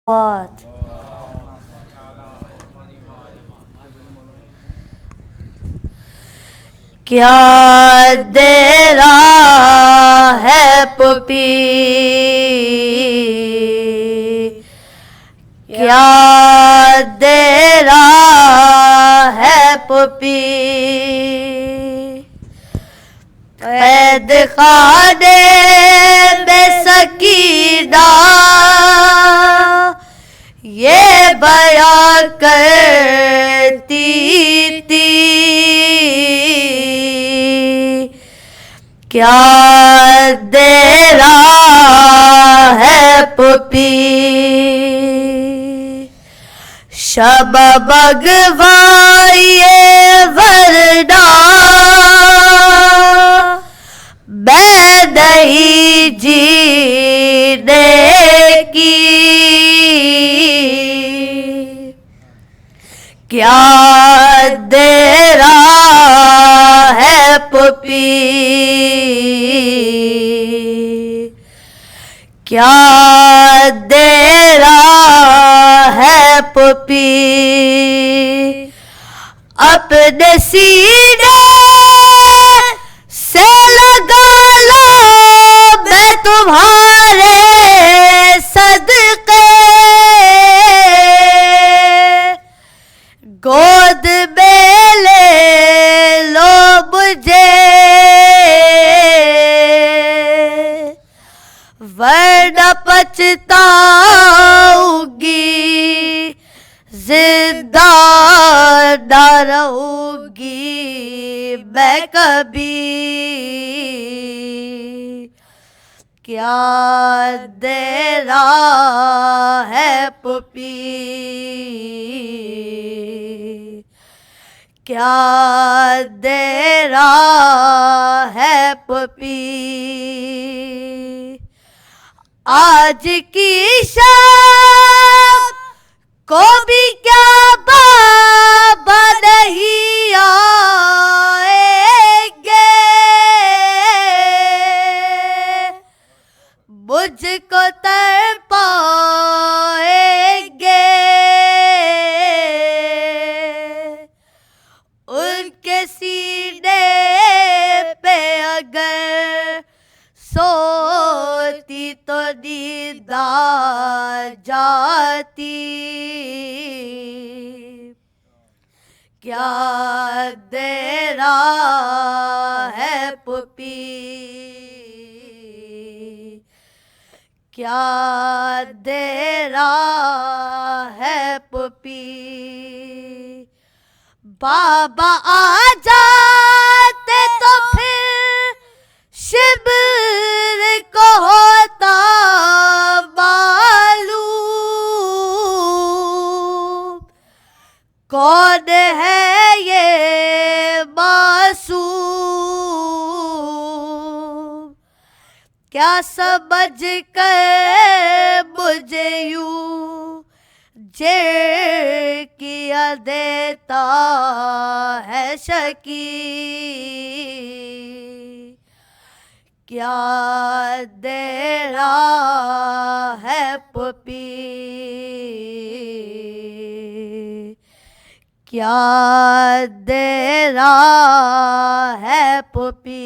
What? क्या दे रहा है पुपी, क्या दे रहा है पुपी, कैद खाने में सकीना ये बयां करती थी, क्या दे रहा है पुपी, शब बगवाइए वरना मैं नहीं जीने की, क्या दे रहा है पुपी, क्या दे रहा है पुपी, अपने सीने से लगा लो मैं तुम्हारे सदके, गोद में ले लो मुझे वरना पछताऊंगी जिंदा न रहूंगी मैं कभी, क्या दे रहा है पुपी, क्या दे रहा है पुपी, आज की शाम को भी क्या बाबा नहीं आएंगे, मुझको तर पाएंगे, उनके सीने पे अगर सोती तो नींद आ जाती, क्या दे रहा है पुपी, क्या दे रहा है पुपी, बाबा आ जाते तो फिर शिविर को होता मालूम, कौन है ये मासूम, क्या समझ कर मुझे यूं जे किया देता है शकी, क्या दे रहा है पुपी, क्या दे रहा है पुपी,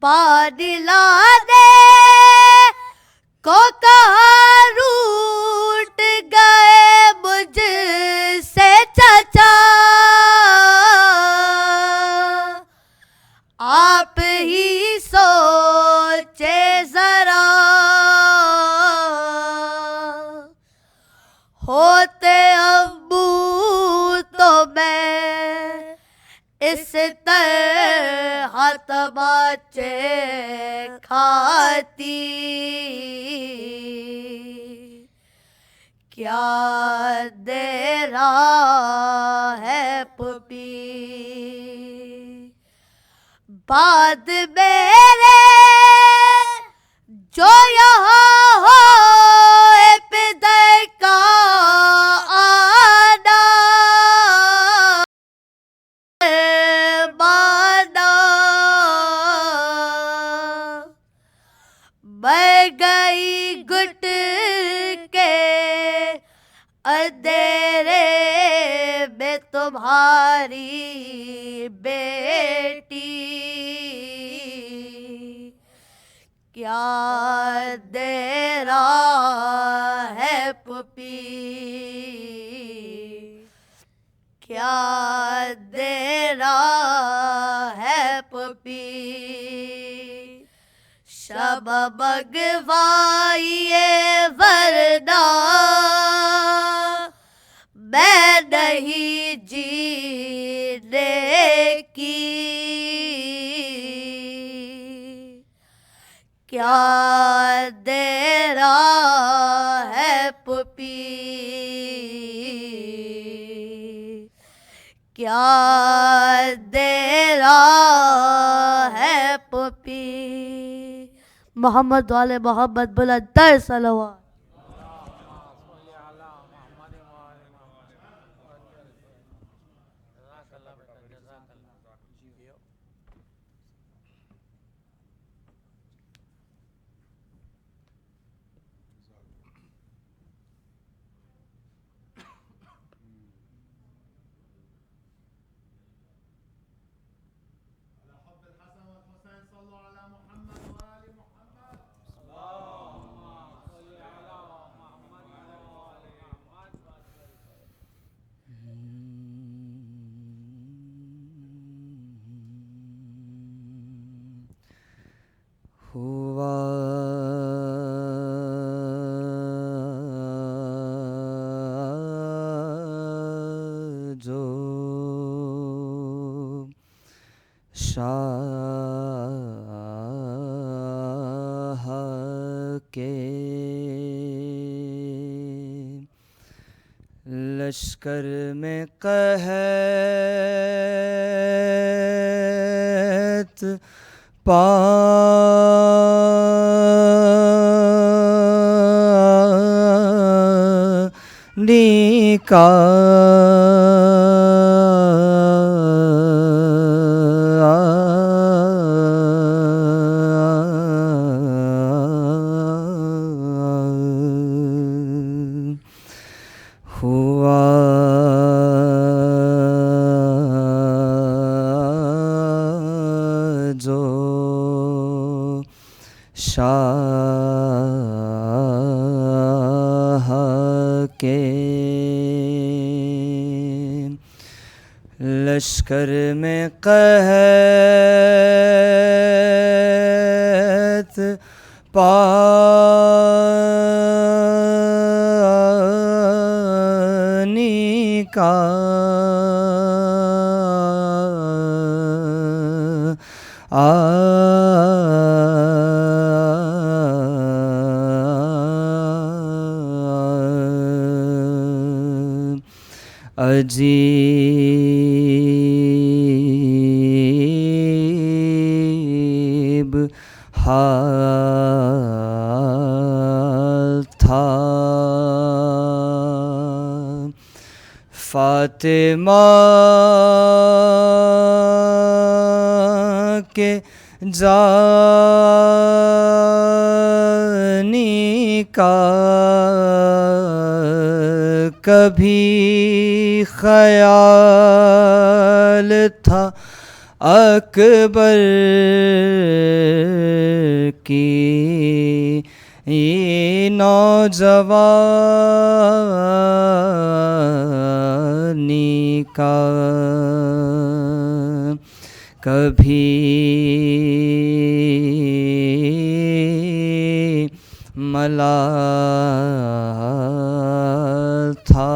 पानी लाने को कहा रूठ गए मुझसे चाचा, आप ही सोचे जरा, होते अम्बू तो मैं इस तरह तमाचे खाती, क्या दे रहा है पुपी, बाद मेरे जो यहाँ हो पिदर का आना माना, मैं गई घुट तुम्हारी बेटी क्या दे रहा है पुपी, क्या दे रहा है पुपी। शब बगवाइए वरना मैं नहीं जीने की, क्या दे रहा है पुपी, क्या दे रहा है पुपी। मोहम्मद वाले मोहम्मद बुलंदर सलवात। हुआ जो शाह के लश्कर में कहत पानी का हुआ जो शाह के लश्कर में कहत पानी का अजीब हाल था फातिमा के जानी का कभी ख्याल था अकबर की ये नौजवानी का कभी मलाल था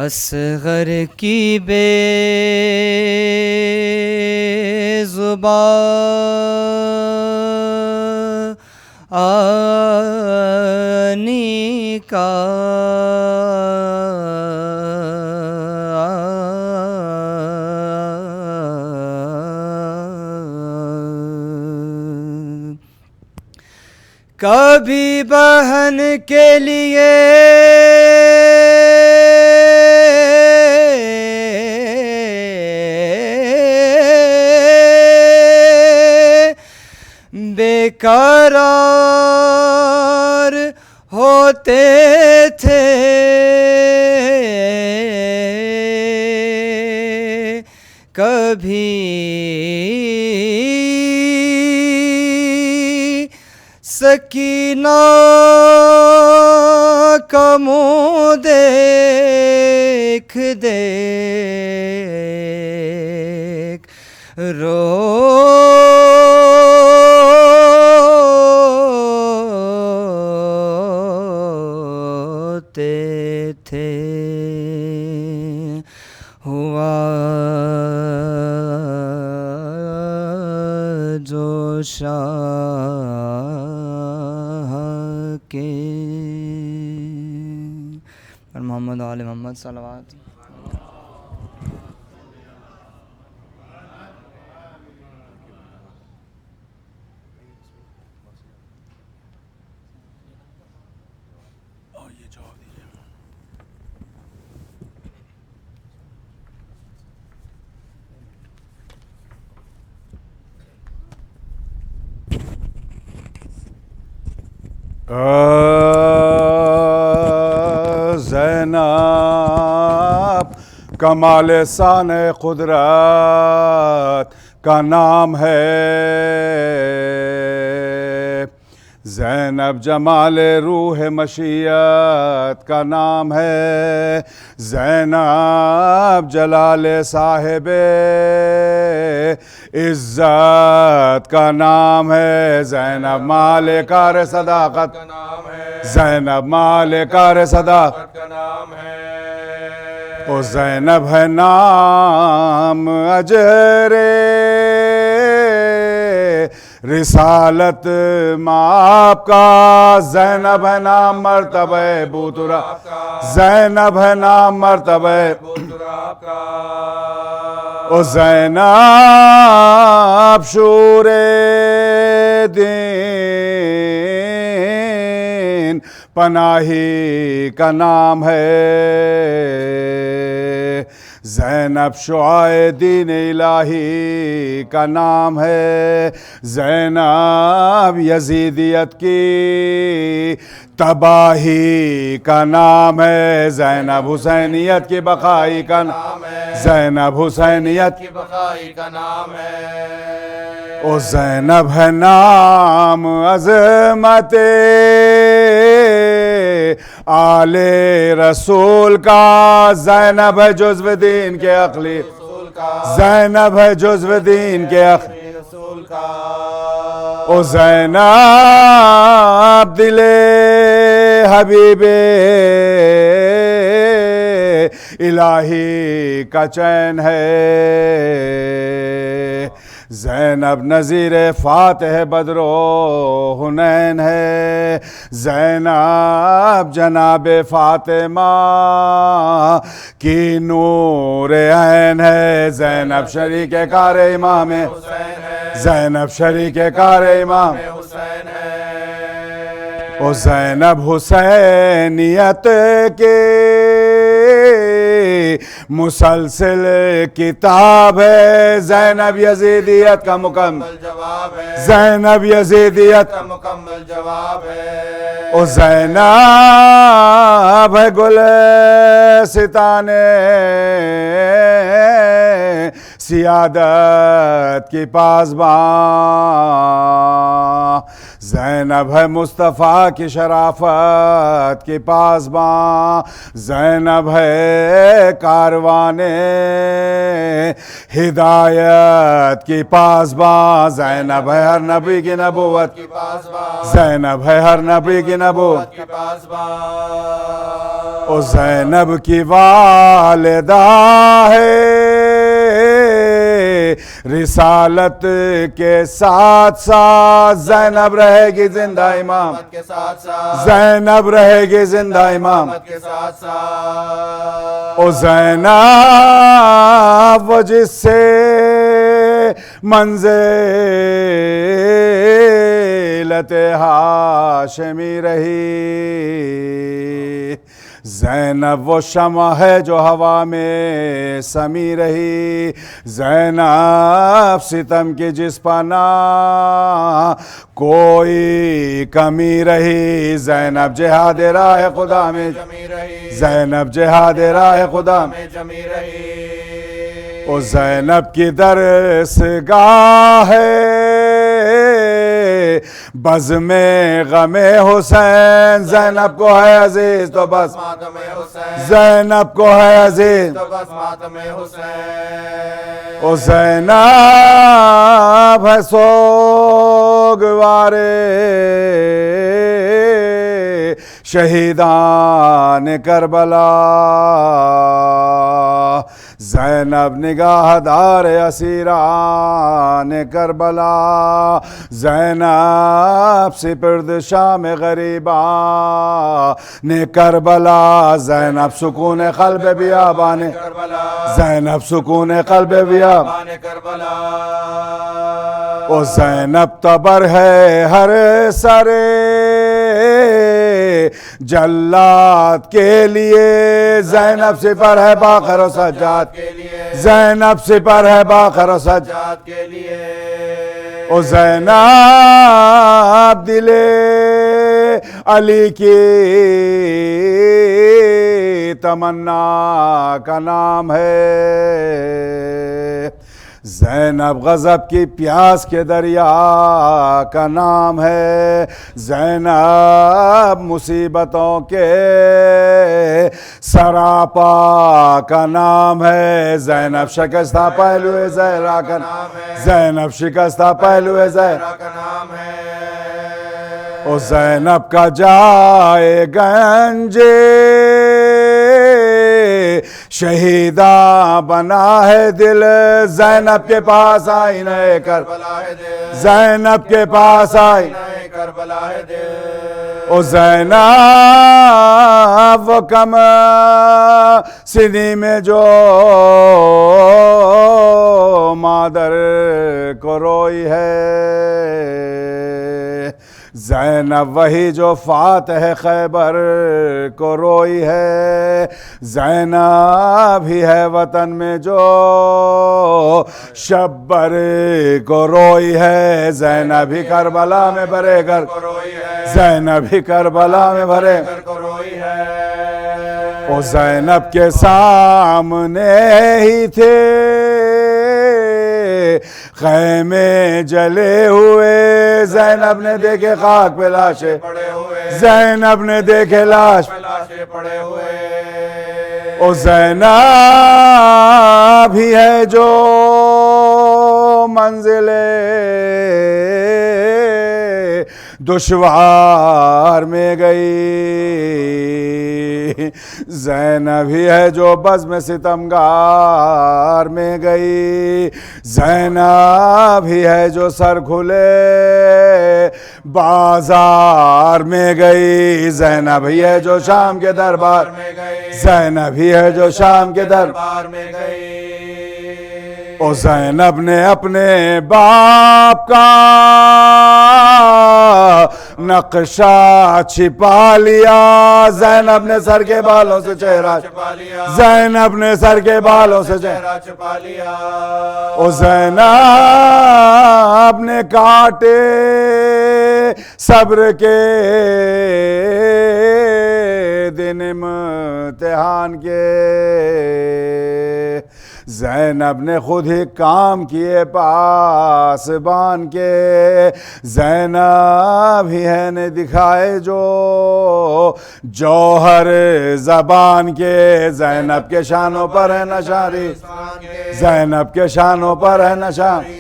असगर की बेज़ुबानी का कभी बहन के लिए बेकरार होते थे कभी सकीना का मुँह देख देख रोते थे। हुआ जो शाह के और मोहम्मद आले मोहम्मद सलावत। ज़ैनब कमाल शान कुदरत का नाम है। ज़ैनब जमाल रूह मशीयत का नाम है। ज़ैनब जलाल साहिब इज्जत का नाम है। ज़ैनब माले कार सदाकत का नाम है। ज़ैनब माले कार सदाकत का नाम है। ओ ज़ैनब है नाम अजरे रिसालत माप का। ज़ैनब है नाम मर्तबे बूतरा का। ज़ैनब है नाम मर्तबे बूतरा का। ओ ज़ैनब शूरे दिन पनाही का नाम है। ज़ैनब शुआए दीन इलाही का नाम है। ज़ैनब यजीदियत की तबाही का नाम है। ज़ैनब हुसैनियत की बकाई का नाम है। ज़ैनब हुसैनियत की बकाई का नाम है। ओ ज़ैनब है नाम अज़मते आले रसूल का। ज़ैनब है जुज़्व दीन के अक़ली रसूल का। ज़ैनब है जुज़्व दीन के अक़ली रसूल का। ओ ज़ैनब दिले हबीबे इलाही का चैन है। ज़ैनब नज़ीर फ़ातिह बदरो हुनैन है। ज़ैनब जनाब फ़ातिमा की नूर ऐन है। ज़ैनब शरीक कार इमाम हुसैन है। ज़ैनब शरीक कार इमाम हुसैन है। ओ ज़ैनब हुसैनियत के मुसलसिल किताब है। ज़ैनब यजीदियत का मुकम्मल जवाब है। ज़ैनब यजीदियत का मुकम्मल जवाब है। ओ ज़ैनब है गुल सिताने सियादत की पासबां। ज़ैनब है मुस्तफ़ा की शराफत की पासबां। ज़ैनब है कारवाने हिदायत की पासबां। ज़ैनब है हर नबी की नबूवत की पासबां। ज़ैनब है हर नबी की नबूवत की पासबां। ओ ज़ैनब की वालिदा है रिसालत के साथ साथ। ज़ैनब रहेगी जिंदा इमाम के साथ साथ। ज़ैनब रहेगी जिंदा इमाम के साथ साथ। ओ ज़ैनब वो जिससे मंज़िलत हाशमी रही। ज़ैनब वो शमा है जो हवा में समी रही। ज़ैनब सितम की जिस पना कोई कमी रही। ज़ैनब जिहाद राह खुदा में जमी रही। ज़ैनब जिहाद राह खुदा में जमी रही। ओ ज़ैनब की दरसगाह है बज़ में ग़मे हुसैन, ज़ैनब को है अजीज तो बस मातमे हुसैन, ज़ैनब को है अजीज तो बस मातमे हुसैन। ओ ज़ैनब है सोगवारे शहीदान करबला, ज़ैनब निगाहदार असीरान करबला, ज़ैनब सिपर्द शाम गरीबा ने करबला, ज़ैनब सुकून क़ल्ब बियाबान करबला, ज़ैनब सुकून क़ल्ब बियाबान करबला। ओ ज़ैनब तबर है हर सरे जल्लाद के लिए, ज़ैनब सिपर है बाकर और सज्जाद के लिए, ज़ैनब सिपर है बाकर और सज्जाद के लिए। ओ ज़ैनब दिले अली की तमन्ना का नाम है, ज़ैनब गज़ब की प्यास के दरिया का नाम है, ज़ैनब मुसीबतों के सरापा का नाम है, ज़ैनब शिकस्ता पहलू ज़हरा का नाम है, ज़ैनब शिकस्ता पहलू ज़हरा का नाम है। ओ ज़ैनब का जाए गंजे शहीदा बना है दिल, ज़ैनब के पास आई नए करबला है दिल, ज़ैनब के पास आई नए करबला है दिल। ओ ज़ैनब वो कम सिनी में जो मादर को रोई है, ज़ैनब वही जो फातह खैबर को रोई है, ज़ैनब ही है वतन में जो शब्बर को रोई है, ज़ैनब ही करबला में भरे घर को रोई है, ज़ैनब ही करबला में भरे घर को रोई है। ओ ज़ैनब के सामने ही थे खैमे जले हुए, ज़ैनब ने देखे खाक पे लाशें पड़े हुए, ज़ैनब ने देखे लाश पे लाशें पड़े हुए। ओ ज़ैनब भी है जो मंजिले दुश्वार में गई, ज़ैनब ही है जो बज़्म में सितमगार में गई, ज़ैनब ही है जो सर खुले बाजार में गई, ज़ैनब ही है जो शाम के दरबार में गई, ज़ैनब ही है जो शाम के दरबार में गई। ओ ज़ैनब ने अपने बाप का नक्शा छिपा लिया, ज़ैनब ने सर के बालों से चेहरा छिपा लिया, ज़ैनब ने सर के बालों से चेहरा छिपा लिया। ओ ज़ैनब ने काटे सब्र के दिन इम्तिहान के, ज़ैनब ने खुद ही काम किए पासबान के, ज़ैनब ही है ने दिखाए जो जौहर ज़बान के, ज़ैनब के शानों पर है नशारी, ज़ैनब के शानों पर है नशारी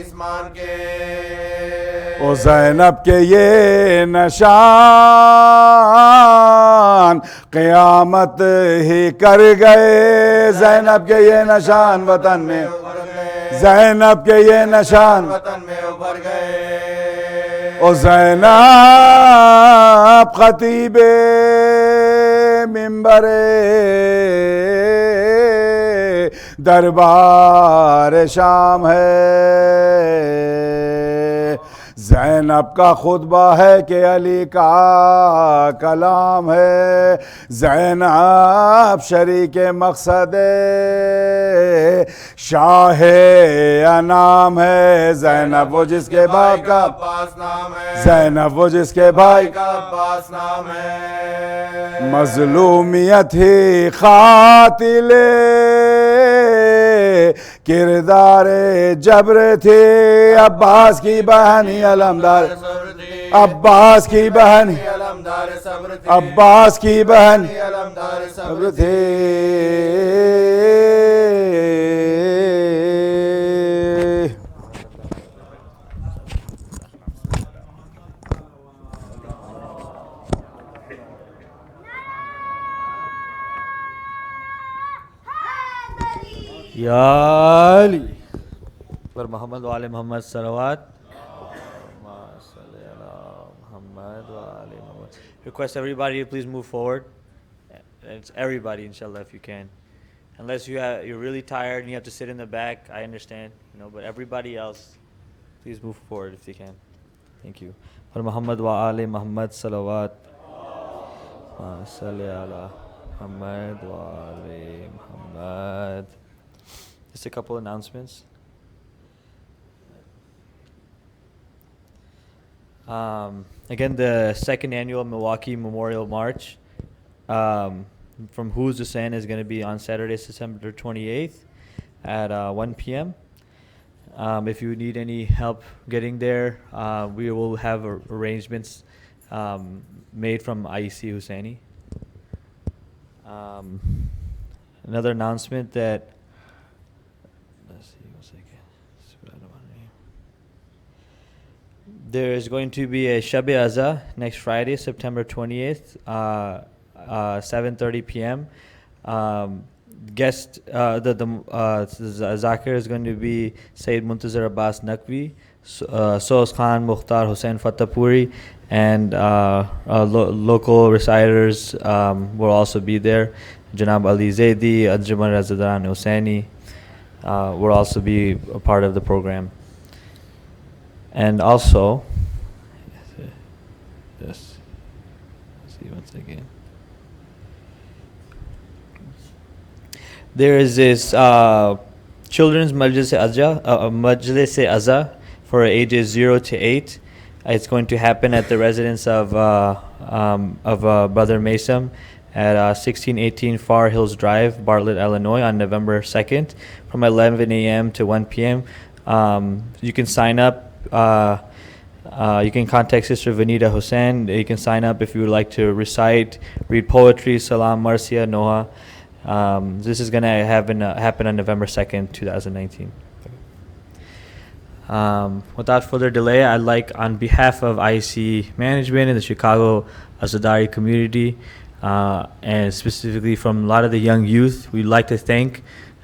ओ ज़ैनब के ये नशान क़यामत ही कर गए, ज़ैनब के ये नशान वतन में, ज़ैनब के ये नशान वतन में उभर गए। ओ ज़ैनब ख़तीबे मिंबरे दरबार शाम है, ज़ैनब का खुतबा है कि अली का कलाम है, ज़ैनब शरीक मकसद शाह अनाम है, ज़ैनब वो जिसके बाप का अब्बास नाम है, ज़ैनब वो जिसके भाई का अब्बास नाम है। मज़लूमियत ही खातिले किरदार जबर थे अब्बास की बहन अलमदार अब्बास की बहन अब्बास की बहन सब्र थे Ya Ali. For Muhammad wa Ali Muhammad salawat. Muhammad wa Ali Muhammad. Request everybody to please move forward. It's everybody, inshallah, if you can. Unless you're really tired and you have to sit in the back, I understand, but everybody else, please move forward if you can. Thank you. For Muhammad wa Ali Muhammad salawat. Salli ala Muhammad wa Ali Muhammad. Just a couple announcements. Again, the second annual Milwaukee Memorial March from Who's the Sand is going to be on Saturday, September 28th at 1 p.m. If you need any help getting there, we will have arrangements made from IEC Husaini. Another announcement that there is going to be a Shab-e-Azah next Friday, September 28th, 7:30 p.m. Guest, the Zakir is going to be Syed Muntazir Abbas Naqvi, Soos Khan Mukhtar Hussain Fatehpuri, and local reciters will also be there. Janab Ali Zaidi, Anjuman Razadaran Husaini will also be a part of the program. And also, yes, see once again. There is this children's Majlis for ages 0 to 8. It's going to happen at the residence of Brother Mason at 1618 Far Hills Drive, Bartlett, Illinois, on November 2nd, from 11 a.m. to 1 p.m. You can sign up. You can contact Sister Vanita Hussain. You can sign up if you would like to recite, read poetry, Salam, Marcia, Noah. This is going to happen on November 2nd, 2019. Without further delay, I'd like, on behalf of IEC management and the Chicago Azadari community, and specifically from a lot of the young youth, we'd like to thank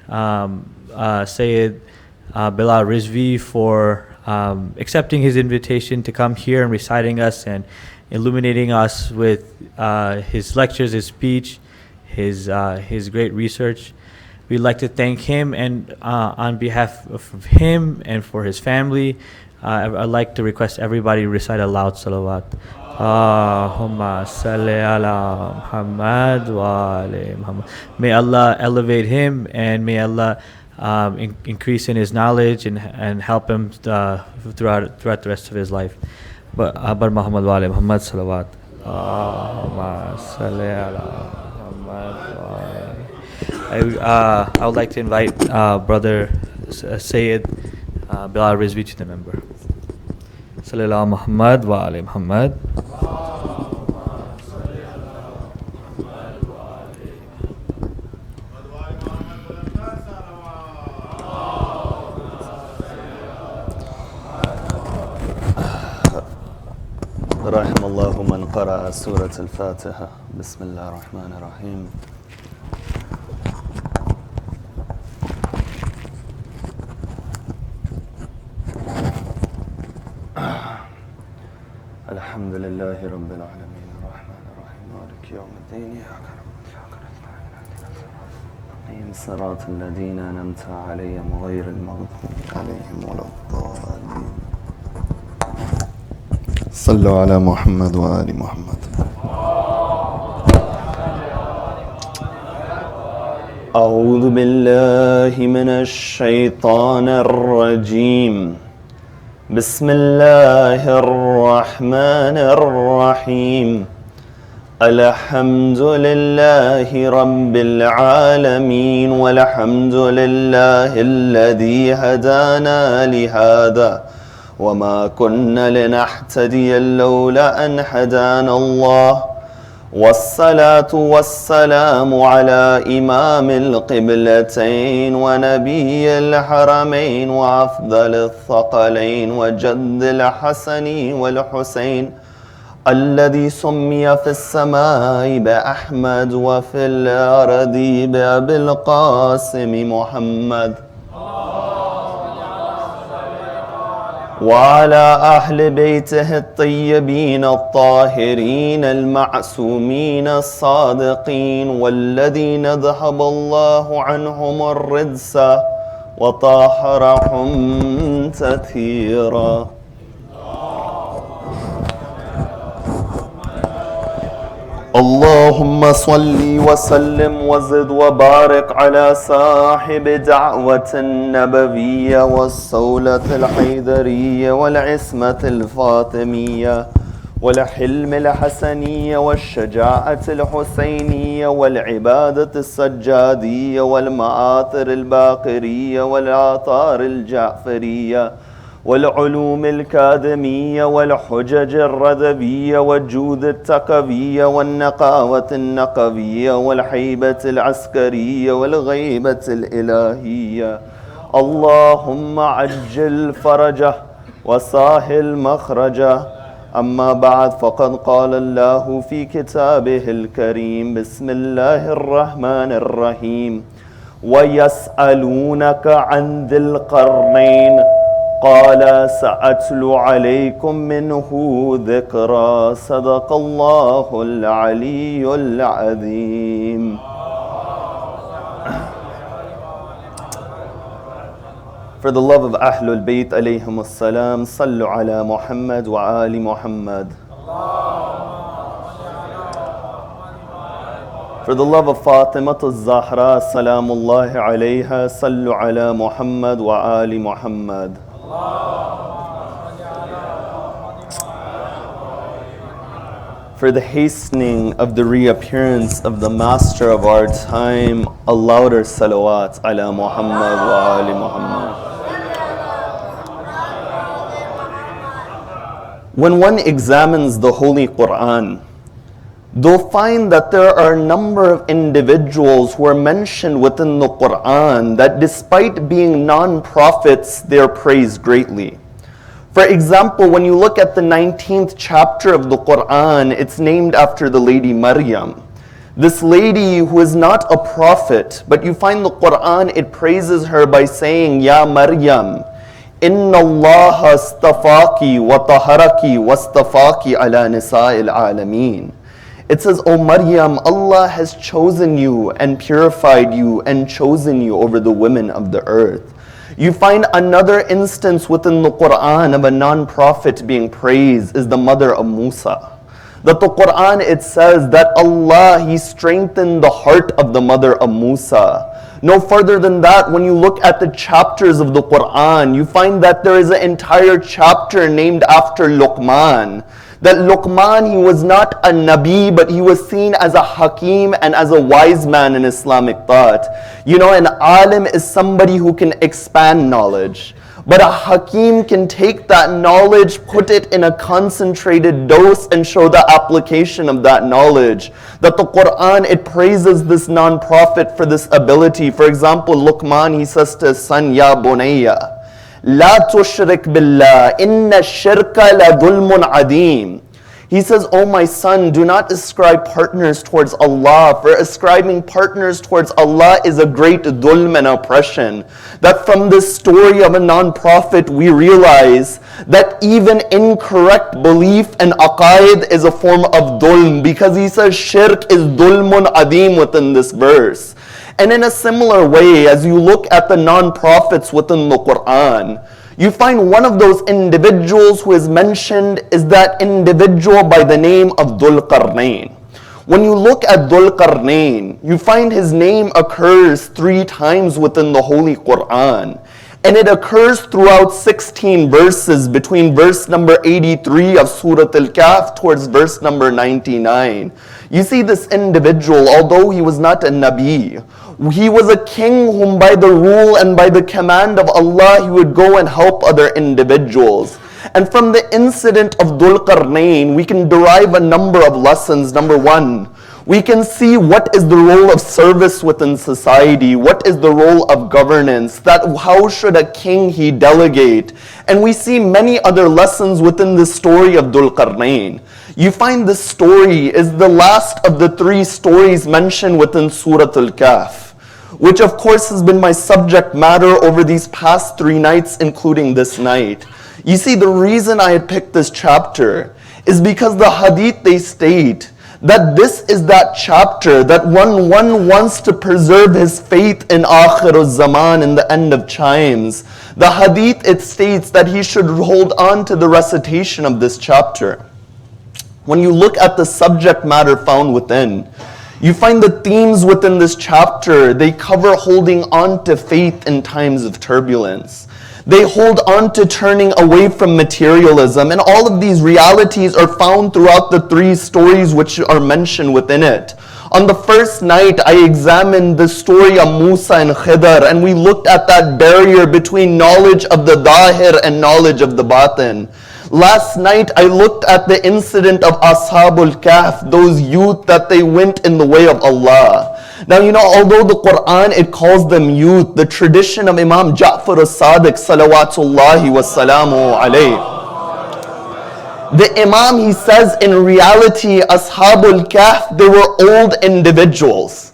Syed Bilal Rizvi for accepting his invitation to come here and reciting us and illuminating us with his lectures, his speech, his great research. We'd like to thank him, and on behalf of him and for his family, I'd like to request everybody recite a loud salawat. Allahumma salli ala Muhammad wa ali Muhammad. May Allah elevate him, and may Allah increase in his knowledge and help him throughout the rest of his life. But Muhammad wa ali Muhammad salawat. Allahumma salli ala Muhammad wa ali. I would like to invite Brother Syed Bilal Rizvi to the member. Sallallahu Muhammad wa ali Muhammad. رحم الله من قرأ سورة الفاتحة. بسم الله الرحمن الرحيم. الحمد لله رب العالمين الرحمن الرحيم مالك يوم الدين إياك نعبد وإياك نستعين صراط الذين أنعمت عليهم غير المغضوب عليهم ولا الضالين. صلوا على محمد وآل محمد. أعوذ بالله من الشيطان الرجيم. بسم الله الرحمن الرحيم. الحمد لله رب العالمين والحمد لله الذي هدانا لهذا وما كنا لنهتدي لولا أن هدانا الله والصلاة والسلام على إمام القبلتين ونبي الحرمين وأفضل الثقلين وجد الحسن والحسين الذي سمي في السماء بأحمد وفي الأرض بأبي القاسم محمد وعلى أهل بيته الطيبين الطاهرين المعصومين الصادقين والذين ذهب الله عنهم الرجس وطهرهم تطهيرا اللهم صل وسلم وزد وبارك على صاحب دعوة النبوية والصولة الحيدرية والعصمة الفاطمية والحلم الحسنية والشجاعة الحسينية والعبادة السجادية والمآثر الباقرية والآثار الجعفرية والعلوم الكاذمية والحجج الرذبية والجود التقوية والنقاوة النقوية والحيبة العسكرية والغيبة الإلهية اللهم عجل فرجه وسهل مخرجه أما بعد فقد قال الله في كتابه الكريم بسم الله الرحمن الرحيم ويسألونك عن ذي القرنين قال سأتلو عليكم منه ذكرا صدق الله العلي العظيم. For the love of Ahlul Bayt alayhim as-salam, sallu ala Muhammad wa ali Muhammad. For the love of Fatima al-Zahra, salamullahi alayha, sallu ala Muhammad wa ali Muhammad. For the hastening of the reappearance of the master of our time, a louder salawat ala Muhammad wa ali Muhammad. When one examines the Holy Quran, they'll find that there are a number of individuals who are mentioned within the Quran that despite being non-prophets, they are praised greatly. For example, when you look at the 19th chapter of the Quran, it's named after the lady Maryam. This lady who is not a prophet, but you find the Quran, it praises her by saying, Ya Maryam, Inna Allah astafaki wa taharaki wa astafaki ala nisa'il alameen. It says, O Maryam, Allah has chosen you and purified you and chosen you over the women of the earth. You find another instance within the Quran of a non-prophet being praised is the mother of Musa. That the Quran, it says that Allah, He strengthened the heart of the mother of Musa. No further than that, when you look at the chapters of the Quran, you find that there is an entire chapter named after Luqman. That Luqman, he was not a Nabi, but he was seen as a Hakim and as a wise man in Islamic thought. You know, an alim is somebody who can expand knowledge. But a Hakim can take that knowledge, put it in a concentrated dose and show the application of that knowledge. That the Quran, it praises this non-prophet for this ability. For example, Luqman, he says to his son, Ya Bunayya, La tushrik billah, inna shirka la dhulmun adim. He says, O my son, do not ascribe partners towards Allah, for ascribing partners towards Allah is a great dhulm and oppression. That from this story of a non-prophet, we realize that even incorrect belief and aqaid is a form of dhulm, because he says shirk is dhulmun adim within this verse. And in a similar way, as you look at the non-prophets within the Quran, you find one of those individuals who is mentioned is that individual by the name of Dhul-Qarnayn. When you look at Dhul-Qarnayn, you find his name occurs 3 times within the Holy Quran. And it occurs throughout 16 verses between verse number 83 of Surah Al-Kahf towards verse number 99. You see, this individual, although he was not a Nabi, he was a king whom by the rule and by the command of Allah, he would go and help other individuals. And from the incident of Dhul-Qarnayn, we can derive a number of lessons. Number one, we can see what is the role of service within society, what is the role of governance, that how should a king he delegate. And we see many other lessons within the story of Dhul-Qarnayn. You find this story is the last of the 3 stories mentioned within Surah Al-Kahf, which of course has been my subject matter over these past 3 nights, including this night. You see, the reason I had picked this chapter is because the hadith, they state that this is that chapter that one wants to preserve his faith in Akhirul Zaman, in the end of chimes. The hadith, it states that he should hold on to the recitation of this chapter. When you look at the subject matter found within, you find the themes within this chapter, they cover holding on to faith in times of turbulence. They hold on to turning away from materialism, and all of these realities are found throughout the 3 stories which are mentioned within it. On the first night, I examined the story of Musa and Khidr, and we looked at that barrier between knowledge of the Dahir and knowledge of the Batin. Last night, I looked at the incident of Ashabul Kahf, those youth that they went in the way of Allah. Now, you know, although the Quran, it calls them youth, the tradition of Imam Ja'far as-Sadiq, salawatullahi wassalamu alayhi, the Imam, he says, in reality, Ashabul Kahf, they were old individuals.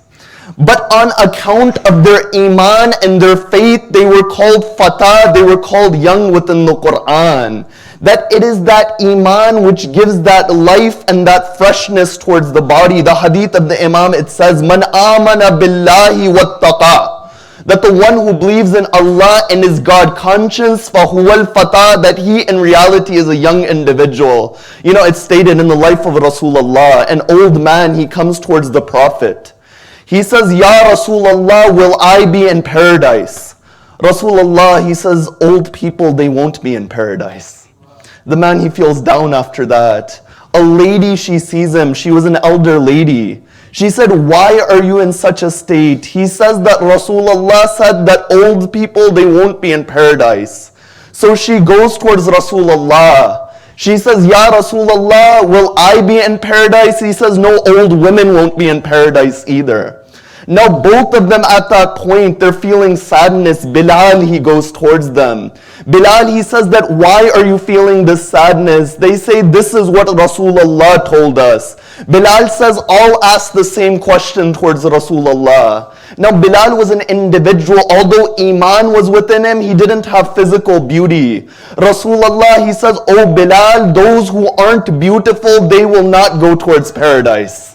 But on account of their iman and their faith, they were called fata, they were called young within the Quran. That it is that iman which gives that life and that freshness towards the body. The hadith of the Imam, it says, Man amana billahi wattaqa. That the one who believes in Allah and is God conscious, fahuwal fata, that he in reality is a young individual. You know, it's stated in the life of Rasulullah, an old man, he comes towards the Prophet. He says, Ya Rasulullah, will I be in paradise? Rasulullah, he says, old people, they won't be in paradise. The man, he feels down after that. A lady, she sees him. She was an elder lady. She said, why are you in such a state? He says that Rasulullah said that old people, they won't be in paradise. So she goes towards Rasulullah. She says, Ya Rasulullah, will I be in paradise? He says, no, old women won't be in paradise either. Now both of them at that point, they're feeling sadness. Bilal, he goes towards them. Bilal, he says that, why are you feeling this sadness? They say, this is what Rasulullah told us. Bilal says, all ask the same question towards Rasulullah. Now Bilal was an individual, although iman was within him, he didn't have physical beauty. Rasulullah, he says, oh Bilal, those who aren't beautiful, they will not go towards paradise.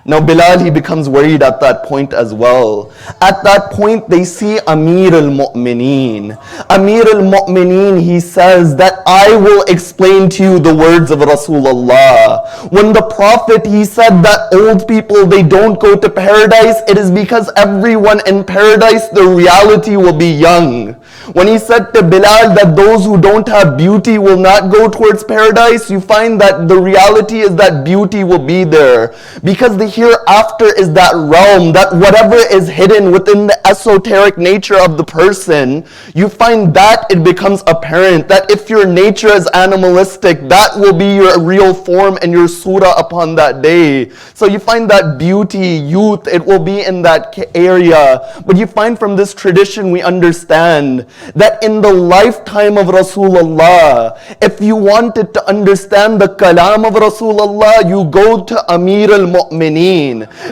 Now Bilal, he becomes worried at that point as well. At that point, they see Amir al-Mu'mineen. Amir al-Mu'mineen, he says that I will explain to you the words of Rasulullah. When the Prophet, he said that old people, they don't go to paradise, it is because everyone in paradise, the reality will be young. When he said to Bilal that those who don't have beauty will not go towards paradise, you find that the reality is that beauty will be there. Because the hereafter is that realm, that whatever is hidden within the esoteric nature of the person, you find that it becomes apparent that if your nature is animalistic, that will be your real form and your surah upon that day. So you find that beauty, youth, it will be in that area. But you find from this tradition we understand that in the lifetime of Rasulullah, if you wanted to understand the kalam of Rasulullah, you go to Amir al-Mu'mineen.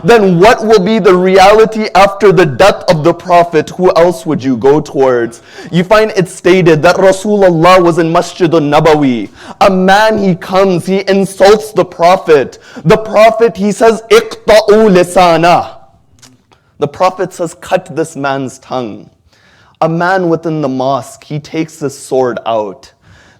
Then what will be the reality after the death of the Prophet? Who else would you go towards? You find it stated that Rasulullah was in Masjid al-Nabawi. A man, he comes, he insults the Prophet. The Prophet, he says, Iqta'u lisana. The Prophet says, cut this man's tongue. A man within the mosque, he takes his sword out.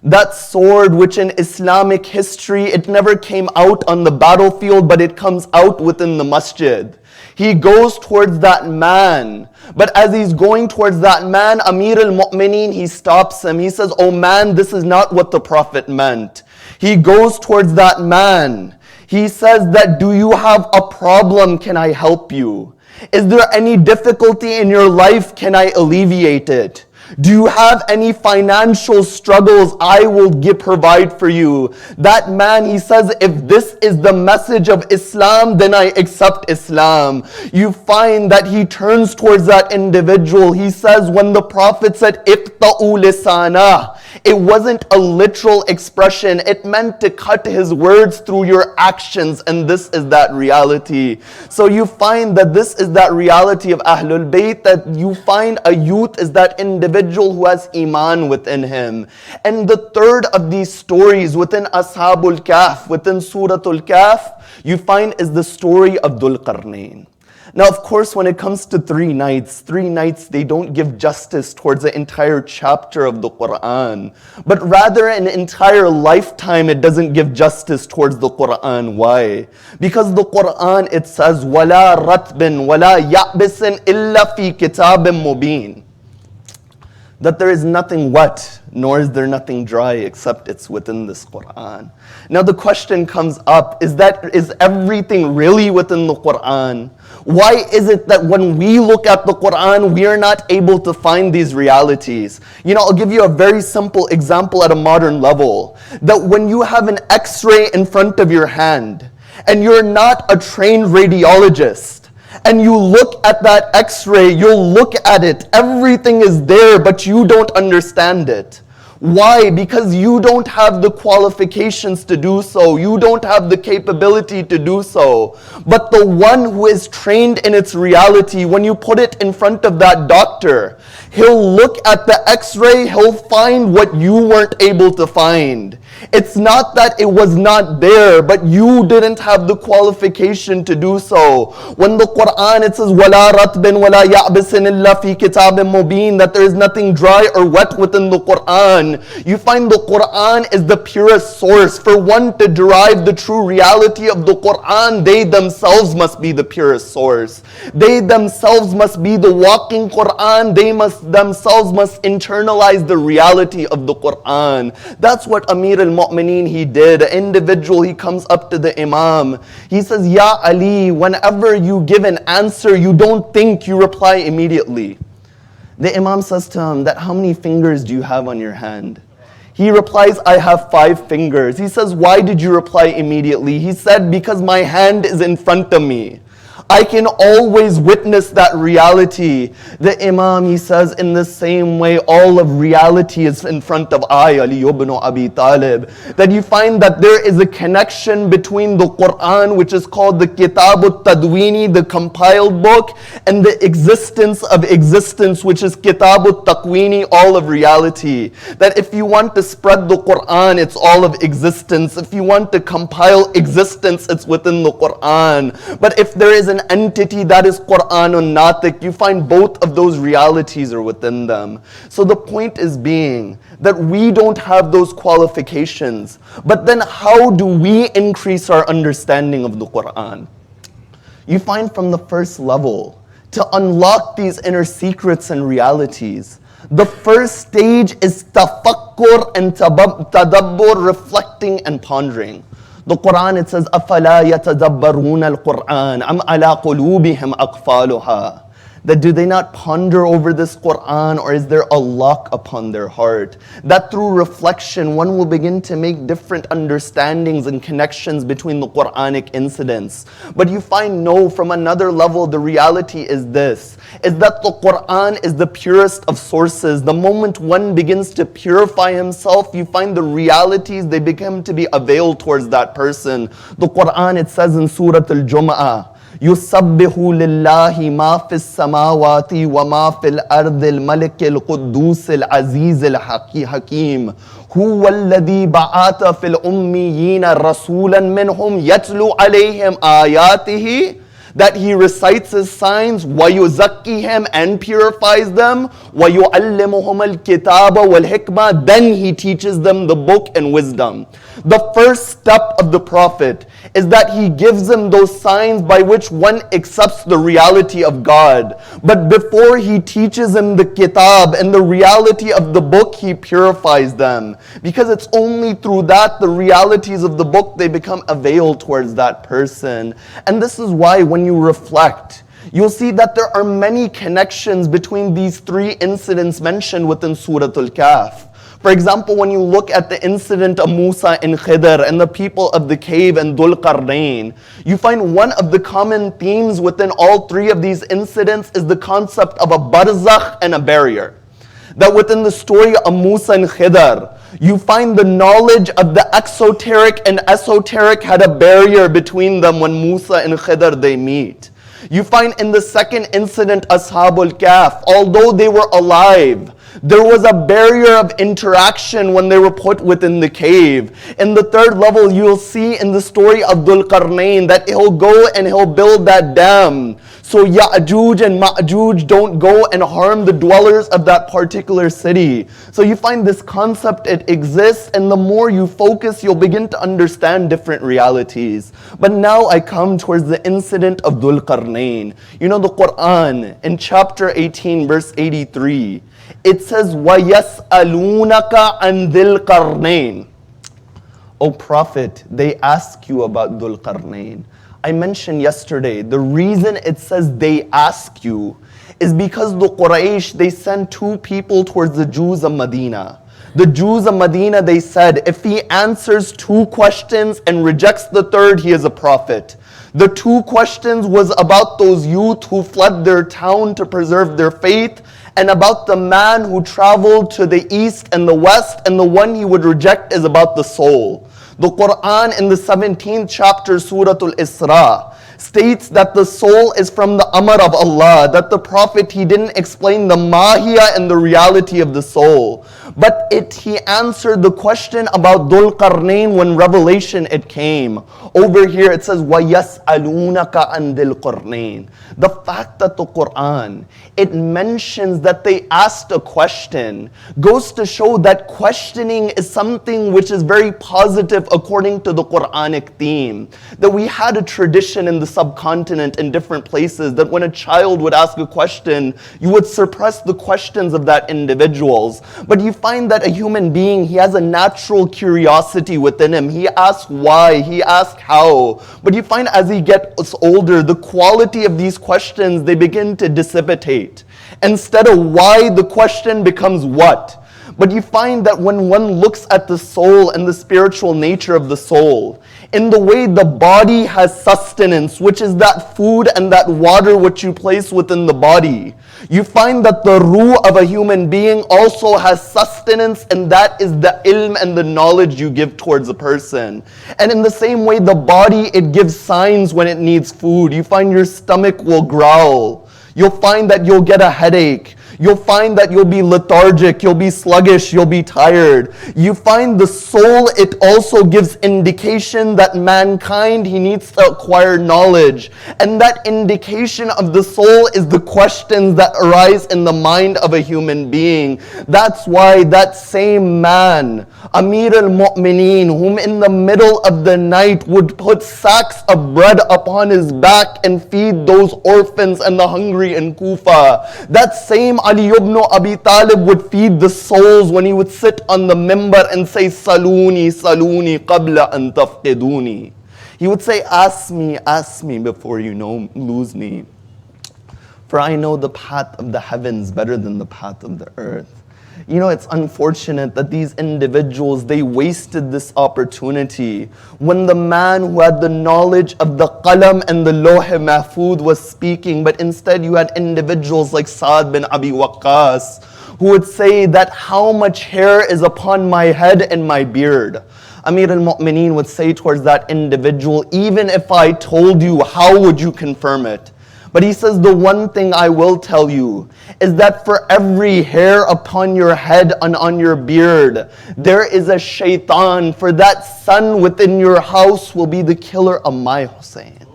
That sword which in Islamic history, it never came out on the battlefield, but it comes out within the masjid. He goes towards that man. But as he's going towards that man, Amir al-Mu'mineen, he stops him. He says, "Oh man, this is not what the Prophet meant." He goes towards that man. He says that, "Do you have a problem? Can I help you? Is there any difficulty in your life? Can I alleviate it? Do you have any financial struggles? I will provide for you." That man, he says, "If this is the message of Islam, then I accept Islam." You find that he turns towards that individual. He says, when the Prophet said, "Iqta'u lisana," it wasn't a literal expression. It meant to cut his words through your actions, and this is that reality. So you find that this is that reality of Ahlul Bayt, that you find a youth is that individual who has iman within him. And the third of these stories within Ashabul Kahf, within Suratul Kahf, you find is the story of Dhul-Qarnayn. Now, of course, when it comes to 3 nights, they don't give justice towards the entire chapter of the Quran. But rather, an entire lifetime, it doesn't give justice towards the Quran. Why? Because the Quran, it says, وَلَا رَتْبٍ وَلَا يَعْبِسٍ إِلَّا فِي كِتَابٍ مُبِينٍ. That there is nothing wet, nor is there nothing dry, except it's within this Quran. Now the question comes up, is everything really within the Quran? Why is it that when we look at the Quran, we are not able to find these realities? I'll give you a very simple example at a modern level. That when you have an X-ray in front of your hand, and you're not a trained radiologist, and you look at that X-ray, you'll look at it, everything is there, but you don't understand it. Why? Because you don't have the qualifications to do so. You don't have the capability to do so. But the one who is trained in its reality, when you put it in front of that doctor, he'll look at the X-ray, he'll find what you weren't able to find. It's not that it was not there, but you didn't have the qualification to do so. When the Quran, it says, وَلَا رَتْبٍ وَلَا يَعْبِسٍ إِلَّا فِي كِتَابٍ مُبِينٍ, that there is nothing dry or wet within the Quran. You find the Quran is the purest source. For one to derive the true reality of the Quran, they themselves must be the purest source. They themselves must be the walking Quran. They themselves must internalize the reality of the Quran. That's what Amir al-Mu'mineen, he did. An individual, he comes up to the Imam. He says, "Ya Ali, whenever you give an answer, you don't think, you reply immediately." The Imam says to him, that how many fingers do you have on your hand? He replies, "I have 5 fingers. He says, "Why did you reply immediately?" He said, "Because my hand is in front of me. I can always witness that reality." The Imam, he says, in the same way, all of reality is in front of Ali ibn Abi Talib. That you find that there is a connection between the Quran, which is called the Kitab al-Tadwini, the compiled book, and the existence of existence, which is Kitab al-Taqwini, all of reality. That if you want to spread the Quran, it's all of existence. If you want to compile existence, it's within the Quran. But if there is an entity that is Qur'anun Natiq, you find both of those realities are within them. So the point is being that we don't have those qualifications. But then how do we increase our understanding of the Qur'an? You find from the first level, to unlock these inner secrets and realities, the first stage is tafakkur and tadabbur, reflecting and pondering. The Quran, it says, أَفَلَا يَتَدَبَّرُونَ الْقُرْآنَ أَمْ عَلَىٰ قُلُوبِهِمْ أَقْفَالُهَا. That do they not ponder over this Quran, or is there a lock upon their heart? That through reflection, one will begin to make different understandings and connections between the Quranic incidents. But you find no, from another level, the reality is this, is that the Quran is the purest of sources. The moment one begins to purify himself, you find the realities, they become to be availed towards that person. The Quran, it says in Surah Al-Jum'ah, يُسَبِّحُ لِلَّهِ مَا فِي السَّمَاوَاتِ وَمَا فِي الْأَرْضِ الْمَلِكِ الْقُدُّوسِ الْعَزِيزِ الْحَكِيمِ هُوَ الَّذِي بَعَثَ فِي الْأُمِّيِّينَ رَسُولًا مِّنْهُمْ يَتْلُو عَلَيْهِمْ آيَاتِهِ that he recites his signs, وَيُزَكِّيهِمْ, and purifies them, وَيُعَلِّمُهُمَ الْكِتَابَ وَالْحِكْمَةِ, then he teaches them the book and wisdom. The first step of the Prophet is that he gives them those signs by which one accepts the reality of God. But before he teaches them the kitab and the reality of the book, he purifies them. Because it's only through that, the realities of the book, they become a veil towards that person. And this is why when you reflect, you'll see that there are many connections between these three incidents mentioned within Surah Al-Kahf. For example, when you look at the incident of Musa and Khidr and the people of the cave and Dhul-Qarnayn, you find one of the common themes within all three of these incidents is the concept of a barzakh and a barrier. That within the story of Musa and Khidr, you find the knowledge of the exoteric and esoteric had a barrier between them when Musa and Khidr they meet. You find in the second incident, Ashabul Kahf, although they were alive, there was a barrier of interaction when they were put within the cave. In the third level, you'll see in the story of Dhul-Qarnayn that he'll go and he'll build that dam. So Ya'juj and Ma'juj don't go and harm the dwellers of that particular city. So you find this concept, it exists, and the more you focus, you'll begin to understand different realities. But now I come towards the incident of Dhul-Qarnayn. You know the Quran, in chapter 18, verse 83, it says, وَيَسْأَلُونَكَ عَنْ Dhul-Qarnayn. O Prophet, they ask you about Dhul-Qarnayn. I mentioned yesterday, the reason it says they ask you is because the Quraysh, they sent two people towards the Jews of Medina. The Jews of Medina, they said, if he answers two questions and rejects the third, he is a prophet. The two questions was about those youth who fled their town to preserve their faith, and about the man who traveled to the east and the west, and the one he would reject is about the soul. The Quran in the 17th chapter, Surah Al-Isra, states that the soul is from the Amr of Allah, that the Prophet, he didn't explain the mahiyah and the reality of the soul. But he answered the question about Dhul-Qarnayn when revelation it came. Over here it says, وَيَسْأَلُونَكَ عَنْ Dhul-Qarnayn. The fact that the Quran, it mentions that they asked a question, goes to show that questioning is something which is very positive according to the Quranic theme. That we had a tradition in the subcontinent in different places that when a child would ask a question, you would suppress the questions of that individuals. But you find that a human being, he has a natural curiosity within him. He asks why, he asks how. But you find as he gets older, the quality of these questions, they begin to dissipate. Instead of why, the question becomes what. But you find that when one looks at the soul and the spiritual nature of the soul, in the way the body has sustenance, which is that food and that water which you place within the body, you find that the ruh of a human being also has sustenance, and that is the ilm and the knowledge you give towards a person. And in the same way, the body, it gives signs when it needs food. You find your stomach will growl. You'll find that you'll get a headache. You'll find that you'll be lethargic, you'll be sluggish, you'll be tired. You find the soul, it also gives indication that mankind, he needs to acquire knowledge. And that indication of the soul is the questions that arise in the mind of a human being. That's why that same man, Amir al-Mu'mineen, whom in the middle of the night would put sacks of bread upon his back and feed those orphans and the hungry in Kufa. That same Ali ibn Abi Talib would feed the souls when he would sit on the mimbar and say, Saluni, Saluni, qabla an tafqiduni. He would say, ask me before you lose me. For I know the path of the heavens better than the path of the earth. You know, it's unfortunate that these individuals, they wasted this opportunity when the man who had the knowledge of the qalam and the lawh mahfud was speaking, but instead you had individuals like Sa'd bin Abi Waqqas who would say that how much hair is upon my head and my beard. Amir al-Mu'mineen would say towards that individual, even if I told you, how would you confirm it? But he says, the one thing I will tell you is that for every hair upon your head and on your beard, there is a shaitan, for that son within your house will be the killer of my Hussein.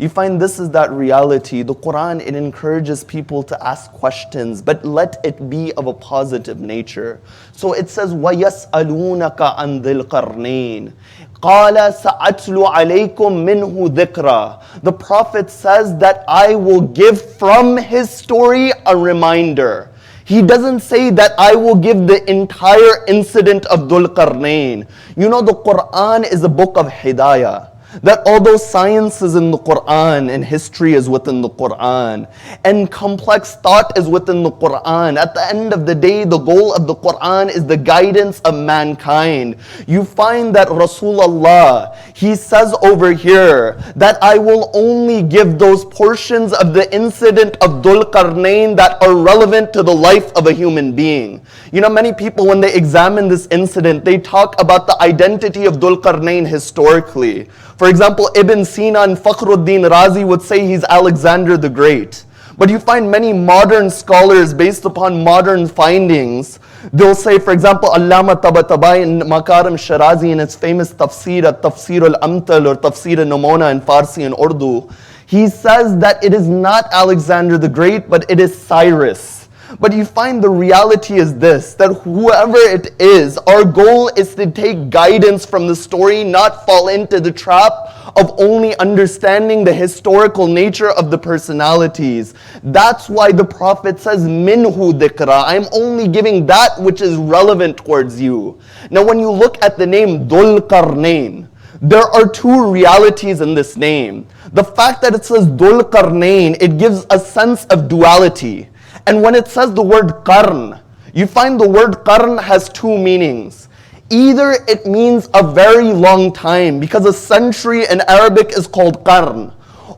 You find this is that reality. The Quran, it encourages people to ask questions, but let it be of a positive nature. So it says, وَيَسْأَلُونَكَ عَنْ ذِي الْقَرْنَيْنِ قَالَ سَأَتْلُ عَلَيْكُمْ مِنْهُ ذِكْرًا. The Prophet says that I will give from his story a reminder. He doesn't say that I will give the entire incident of Dhul-Qarnayn. You know, the Quran is a book of hidayah. That although science is in the Quran and history is within the Quran and complex thought is within the Quran, at the end of the day, the goal of the Quran is the guidance of mankind. You find that Rasulullah, he says over here that I will only give those portions of the incident of Dhul-Qarnayn that are relevant to the life of a human being. You know, many people when they examine this incident, they talk about the identity of Dhul-Qarnayn historically. For example, Ibn Sina and Fakhruddin Razi would say he's Alexander the Great. But you find many modern scholars based upon modern findings. They'll say, for example, Allama Tabatabai in Makarim Shirazi in its famous Tafsir al-Amtal or Tafsir al-Namona in Farsi and Urdu, he says that it is not Alexander the Great, but it is Cyrus. But you find the reality is this, that whoever it is, our goal is to take guidance from the story, not fall into the trap of only understanding the historical nature of the personalities. That's why the Prophet says, Minhu dhikra. I'm only giving that which is relevant towards you. Now when you look at the name Dhul-Qarnayn, there are two realities in this name. The fact that it says Dhul-Qarnayn, it gives a sense of duality. And when it says the word qarn, you find the word qarn has two meanings. Either it means a very long time, because a century in Arabic is called qarn,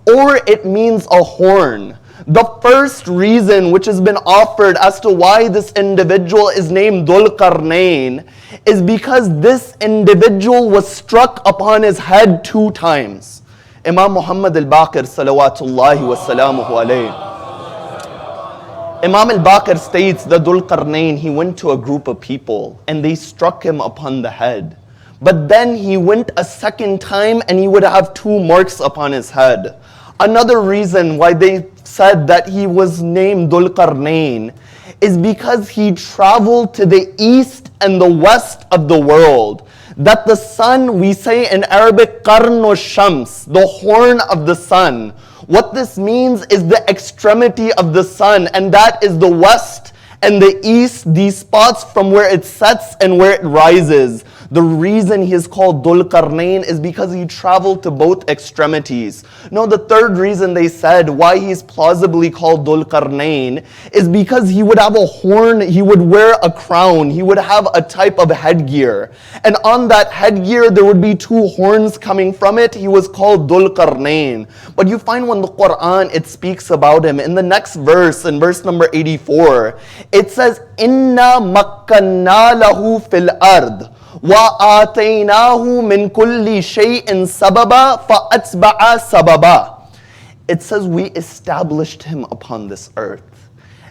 or it means a horn. The first reason which has been offered as to why this individual is named Dhul-Qarnayn is because this individual was struck upon his head 2 times. Imam Muhammad al-Baqir salawatullahi wa salamuhu alayhi. Imam al-Baqir states that Dhul-Qarnayn, he went to a group of people and they struck him upon the head. But then he went a second time and he would have 2 marks upon his head. Another reason why they said that he was named Dhul-Qarnayn is because he traveled to the east and the west of the world. That the sun, we say in Arabic, qarnu shams, the horn of the sun. What this means is the extremity of the sun, and that is the west and the east, these spots from where it sets and where it rises. The reason he is called Dhul-Qarnayn is because he traveled to both extremities. No, the third reason they said why he's plausibly called Dhul-Qarnayn is because he would have a horn, he would wear a crown, he would have a type of headgear. And on that headgear there would be 2 horns coming from it. He was called Dhul-Qarnayn. But you find when the Quran, it speaks about him, in the next verse, in verse number 84, it says, Inna makkanna lahu fil ard. وَآتَيْنَاهُ مِنْ كُلِّ شَيْءٍ سَبَبًا فَأَتْبَعَ سَبَبًا. It says we established him upon this earth.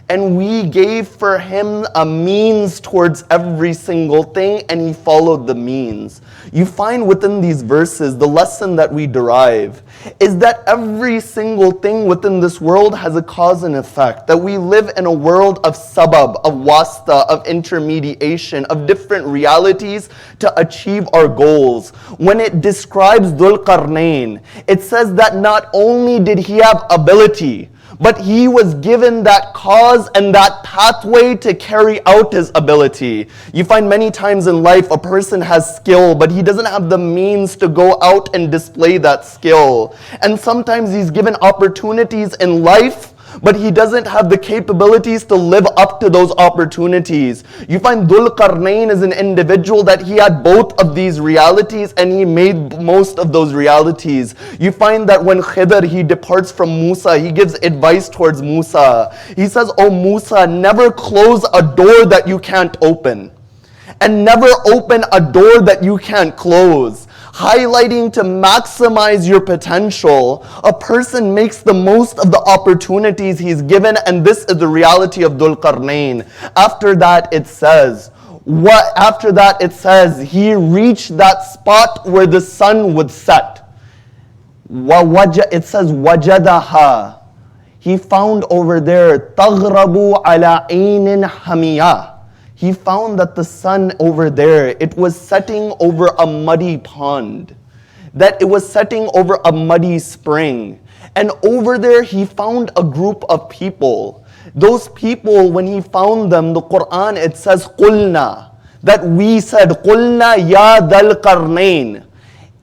And we gave for him a means towards every single thing, and he followed the means. You find within these verses, the lesson that we derive is that every single thing within this world has a cause and effect. That we live in a world of sabab, of wasta, of intermediation, of different realities to achieve our goals. When it describes Dhul-Qarnayn, it says that not only did he have ability, but he was given that cause and that pathway to carry out his ability. You find many times in life a person has skill, but he doesn't have the means to go out and display that skill. And sometimes he's given opportunities in life, but he doesn't have the capabilities to live up to those opportunities. You find Dhul-Qarnayn is an individual that he had both of these realities and he made most of those realities. You find that when Khidr, he departs from Musa, he gives advice towards Musa. He says, "Oh Musa, never close a door that you can't open. And never open a door that you can't close." Highlighting to maximize your potential, a person makes the most of the opportunities he's given, and this is the reality of Dhul-Qarnayn. After that it says, he reached that spot where the sun would set. It says wajadaha. He found over there taghrabu ala aynin hamiyah. He found that the sun over there, it was setting over a muddy pond, that it was setting over a muddy spring. And over there he found a group of people. Those people, when he found them, the Quran, it says qulna, that we said, qulna ya Dhul-Qarnayn,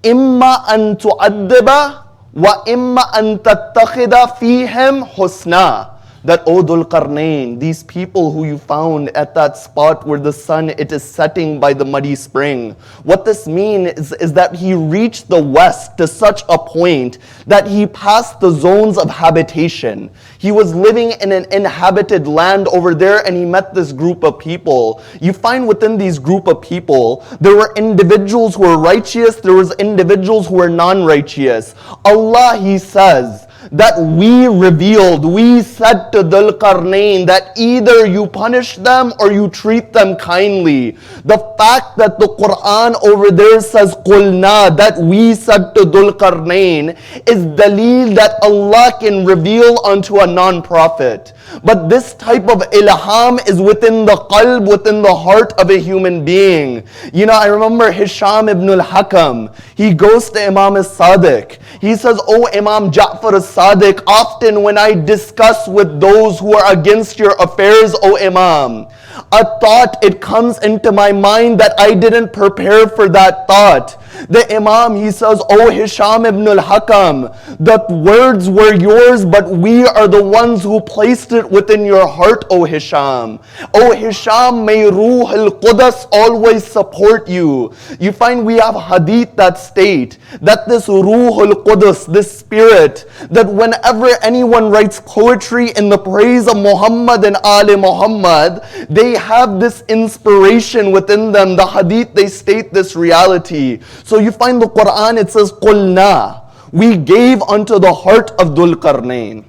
imma an tu'addiba wa imma an tattakhida fihim husna. That, O Dhul-Qarnayn, these people who you found at that spot where the sun, it is setting by the muddy spring. What this means is that he reached the west to such a point that he passed the zones of habitation. He was living in an inhabited land over there and he met this group of people. You find within these group of people, there were individuals who were righteous, there was individuals who were non-righteous. Allah, he says, that we revealed, we said to Dhul-Qarnayn that either you punish them or you treat them kindly. The fact that the Quran over there says qulna, that we said to Dhul-Qarnayn, is daleel that Allah can reveal unto a non-prophet. But this type of ilham is within the qalb, within the heart of a human being. You know, I remember Hisham ibn al-Hakam, he goes to Imam as-Sadiq. He says, "Oh Imam Ja'far as-Sadiq, often when I discuss with those who are against your affairs, O Imam, a thought, it comes into my mind that I didn't prepare for that thought." The Imam, he says, "Oh Hisham ibn al-Hakam, the words were yours, but we are the ones who placed it within your heart, O Hisham. O Hisham, may Ruh al-Quds always support you." You find we have hadith that state that this Ruh al-Quds, this spirit, that whenever anyone writes poetry in the praise of Muhammad and Ali Muhammad, they have this inspiration within them. The hadith, they state this reality. So you find the Quran, it says, qulna, we gave unto the heart of Dhul-Qarnayn.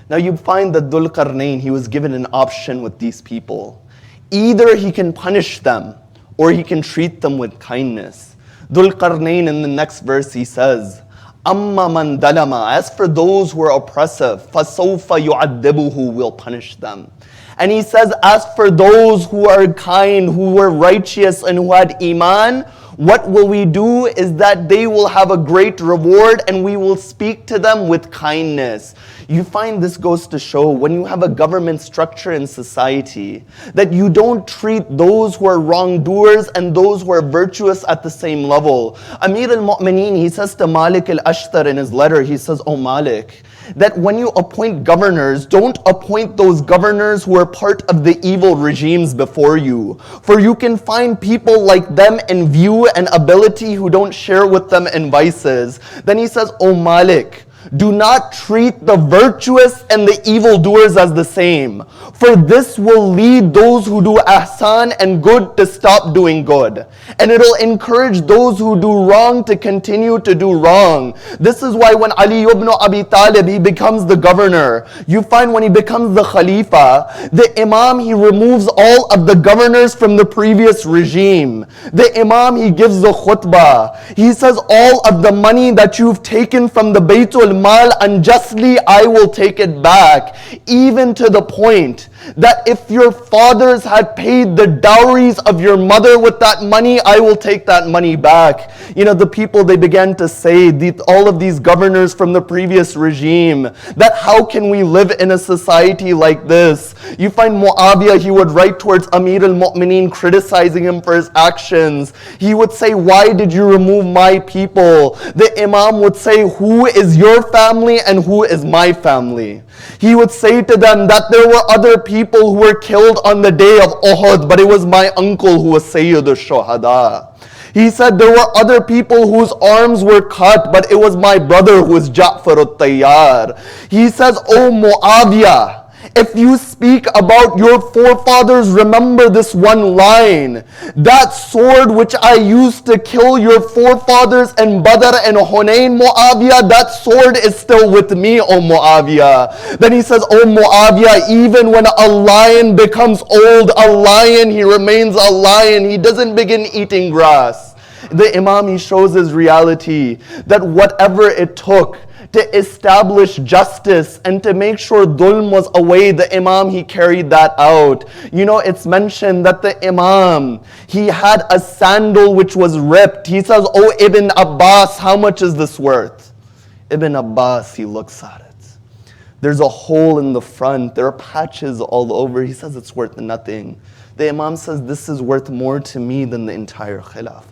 Now you find that Dhul-Qarnayn, he was given an option with these people. Either he can punish them or he can treat them with kindness. Dhul-Qarnayn in the next verse, he says, amma man dalama, as for those who are oppressive, fasawfa yu'addibuhu, will punish them. And he says, as for those who are kind, who were righteous and who had iman, what will we do is that they will have a great reward and we will speak to them with kindness. You find this goes to show when you have a government structure in society that you don't treat those who are wrongdoers and those who are virtuous at the same level. Amir al-Mu'mineen, he says to Malik al-Ashtar in his letter, he says, "Oh Malik, that when you appoint governors, don't appoint those governors who are part of the evil regimes before you. For you can find people like them in view and ability who don't share with them in vices." Then he says, "Oh Malik, do not treat the virtuous and the evildoers as the same. For this will lead those who do ahsan and good to stop doing good. And it'll encourage those who do wrong to continue to do wrong." This is why when Ali ibn Abi Talib, he becomes the governor, you find when he becomes the Khalifa, the Imam, he removes all of the governors from the previous regime. The Imam, he gives the khutbah. He says, all of the money that you've taken from the Baytul Mal unjustly, I will take it back. Even to the point that if your fathers had paid the dowries of your mother with that money, I will take that money back. You know, the people, they began to say, all of these governors from the previous regime, that how can we live in a society like this? You find Muawiyah, he would write towards Amir al-Mu'mineen criticizing him for his actions. He would say, "Why did you remove my people?" The Imam would say, "Who is your family and who is my family?" He would say to them that there were other people who were killed on the day of Uhud, but it was my uncle who was Sayyid al-Shuhada. He said there were other people whose arms were cut, but it was my brother who was Ja'far al-Tayyar. He says, "Oh Muawiyah, if you speak about your forefathers, remember this one line. That sword which I used to kill your forefathers in Badr and Hunayn, Muawiyah, that sword is still with me, O Muawiyah." Then he says, "O Muawiyah, even when a lion becomes old, a lion, he remains a lion. He doesn't begin eating grass." The Imam, he shows his reality, that whatever it took to establish justice and to make sure dhulm was away, the Imam, he carried that out. You know, it's mentioned that the Imam, he had a sandal which was ripped. He says, "Oh Ibn Abbas, how much is this worth?" Ibn Abbas, he looks at it. There's a hole in the front. There are patches all over. He says it's worth nothing. The Imam says, "This is worth more to me than the entire Khilafah."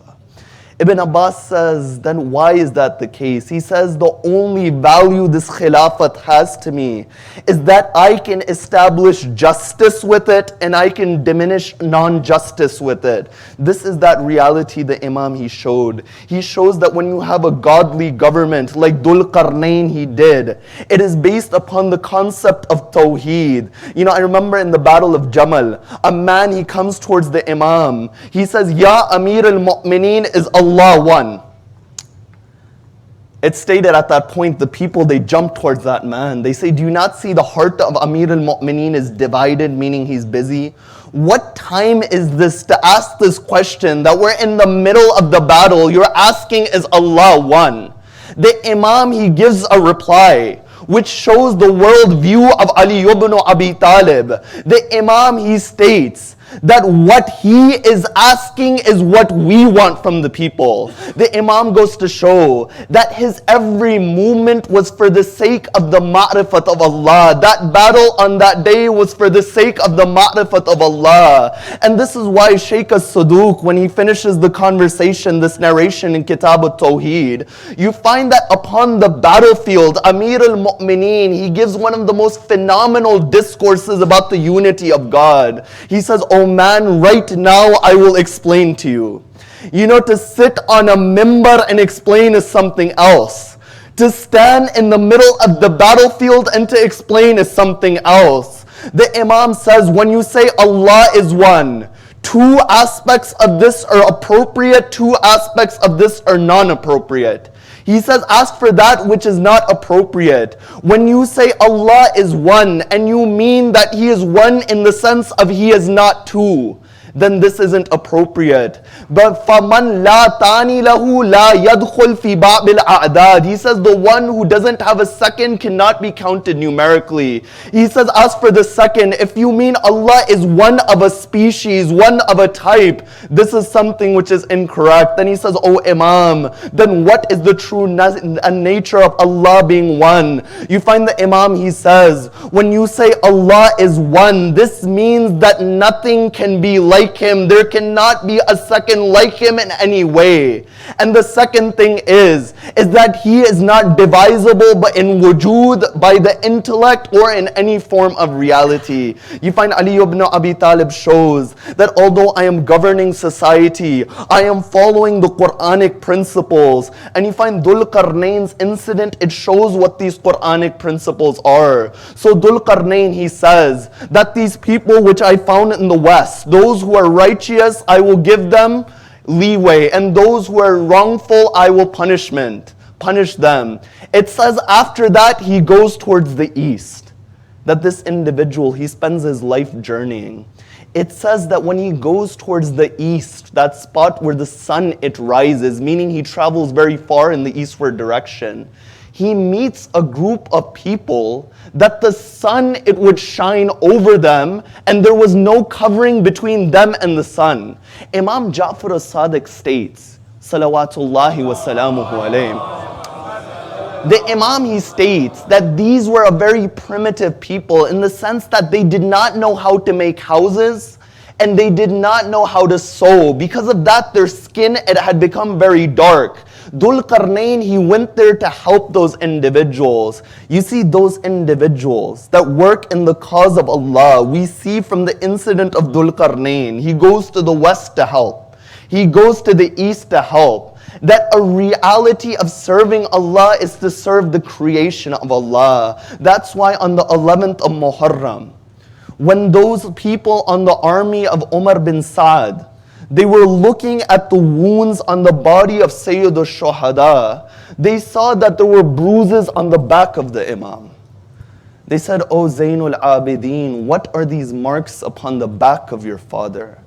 Ibn Abbas says, then why is that the case? He says, the only value this Khilafat has to me is that I can establish justice with it and I can diminish non-justice with it. This is that reality the Imam, he showed. He shows that when you have a godly government like Dhul-Qarnayn he did, it is based upon the concept of Tawheed. You know, I remember in the Battle of Jamal, a man, he comes towards the Imam. He says, "Ya Amir al-Mu'mineen, is Allah one?" It's stated at that point, the people, they jump towards that man. They say, "Do you not see the heart of Amir al-Mu'mineen is divided," meaning he's busy? What time is this to ask this question that we're in the middle of the battle? You're asking, is Allah one? The Imam, he gives a reply which shows the world view of Ali ibn Abi Talib. The Imam, he states that what he is asking is what we want from the people. The Imam goes to show that his every movement was for the sake of the ma'rifat of Allah. That battle on that day was for the sake of the ma'rifat of Allah. And this is why Shaykh as-Saduq, when he finishes the conversation, this narration in Kitab al-Tawheed, you find that upon the battlefield, Amir al-Mu'mineen, he gives one of the most phenomenal discourses about the unity of God. He says, "Oh man, right now I will explain to you." You know, to sit on a mimbar and explain is something else. To stand in the middle of the battlefield and to explain is something else. The Imam says, when you say Allah is one, two aspects of this are appropriate, two aspects of this are non-appropriate. He says, ask for that which is not appropriate. When you say Allah is one and you mean that He is one in the sense of He is not two, then this isn't appropriate. But فَمَنْ لَا تَانِي لَهُ لَا يَدْخُلْ فِي بَعْبِ الْأَعْدَادِ. He says the one who doesn't have a second cannot be counted numerically. He says ask for the second. If you mean Allah is one of a species, one of a type, this is something which is incorrect. Then he says, "Oh Imam, then what is the true nature of Allah being one?" You find the Imam, he says, when you say Allah is one, this means that nothing can be like Him. There cannot be a second like Him in any way. And the second thing is that He is not divisible but in wujud, by the intellect or in any form of reality. You find Ali ibn Abi Talib shows that although I am governing society, I am following the Quranic principles. And you find Dhul-Qarnayn's incident, it shows what these Quranic principles are. So Dhul-Qarnayn, he says that these people which I found in the West, those who are righteous, I will give them leeway, and those who are wrongful, I will punish them. It says after that he goes towards the east, that this individual, he spends his life journeying. It says that when he goes towards the east, that spot where the sun, it rises, meaning he travels very far in the eastward direction, he meets a group of people that the sun, it would shine over them and there was no covering between them and the sun. Imam Ja'far as-Sadiq states, salawatullahi wa salamuhu alayhim. The Imam, he states that these were a very primitive people in the sense that they did not know how to make houses and they did not know how to sew. Because of that, their skin, it had become very dark. Dhul-Qarnayn, he went there to help those individuals. You see, those individuals that work in the cause of Allah, we see from the incident of Dhul-Qarnayn, he goes to the west to help. He goes to the east to help. That a reality of serving Allah is to serve the creation of Allah. That's why on the 11th of Muharram, when those people on the army of Umar bin Saad, they were looking at the wounds on the body of Sayyid al-Shuhada, they saw that there were bruises on the back of the Imam. They said, "O Zainul Abidin, what are these marks upon the back of your father?"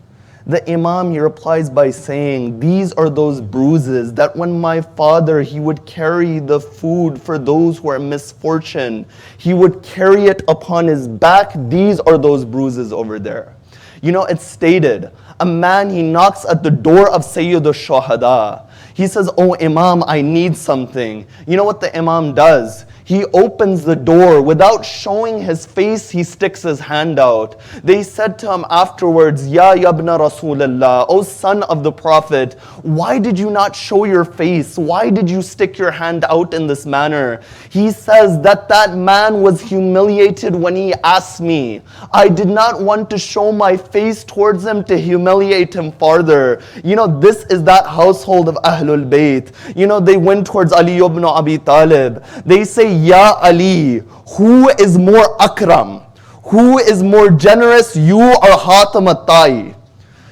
The Imam, he replies by saying, these are those bruises that when my father, he would carry the food for those who are misfortune, he would carry it upon his back. These are those bruises over there. You know, it's stated, a man, he knocks at the door of Sayyid al-Shuhada. He says, oh Imam, I need something. You know what the Imam does? He opens the door. Without showing his face, he sticks his hand out. They said to him afterwards, Ya Yabna Rasulullah, O son of the Prophet, why did you not show your face? Why did you stick your hand out in this manner? He says that that man was humiliated when he asked me. I did not want to show my face towards him to humiliate him farther. You know, this is that household of Ahlul Bayt. You know, they went towards Ali ibn Abi Talib. They say, Ya Ali, who is more akram? Who is more generous, you or Hatim al-Ta'i?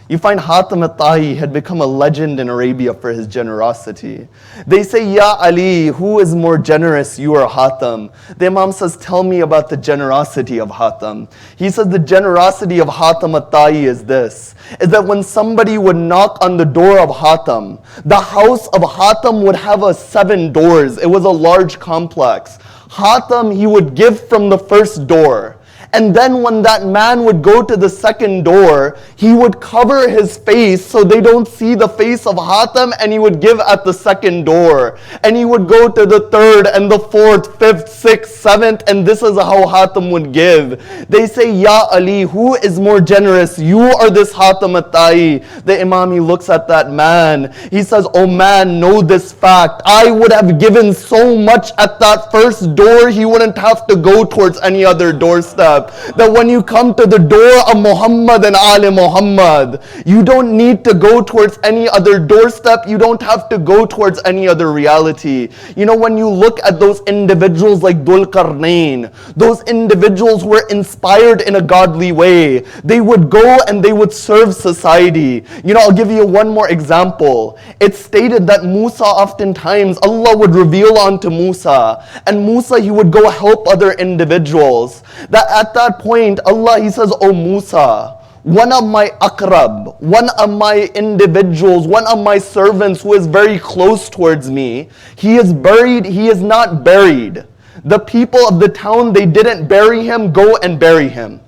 You find Hatim al-Ta'i had become a legend in Arabia for his generosity. They say, Ya Ali, who is more generous, you or Hatim? The Imam says, tell me about the generosity of Hatim. He says the generosity of Hatim al-Ta'i is this, is that when somebody would knock on the door of Hatim, the house of Hatim would have 7 doors. It was a large complex. Hatim, he would give from the first door. And then when that man would go to the second door, he would cover his face so they don't see the face of Hatim, and he would give at the second door. And he would go to the third and the fourth, fifth, sixth, seventh, and this is how Hatim would give. They say, Ya Ali, who is more generous, you or this Hatim al-Ta'i? The Imam, he looks at that man. He says, oh man, know this fact. I would have given so much at that first door, he wouldn't have to go towards any other doorstep. That when you come to the door of Muhammad and Ali Muhammad, you don't need to go towards any other doorstep. You don't have to go towards any other reality. You know, when you look at those individuals like Dhul-Qarnayn, those individuals were inspired in a godly way. They would go and they would serve society. You know, I'll give you one more example. It's stated that Musa, oftentimes, Allah would reveal unto Musa, and Musa, he would go help other individuals. That at that point, Allah, he says, oh Musa, one of my akrab, one of my individuals, one of my servants who is very close towards me, he is buried, he is not buried. The people of the town, they didn't bury him, go and bury him.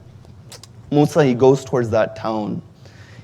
Musa, he goes towards that town.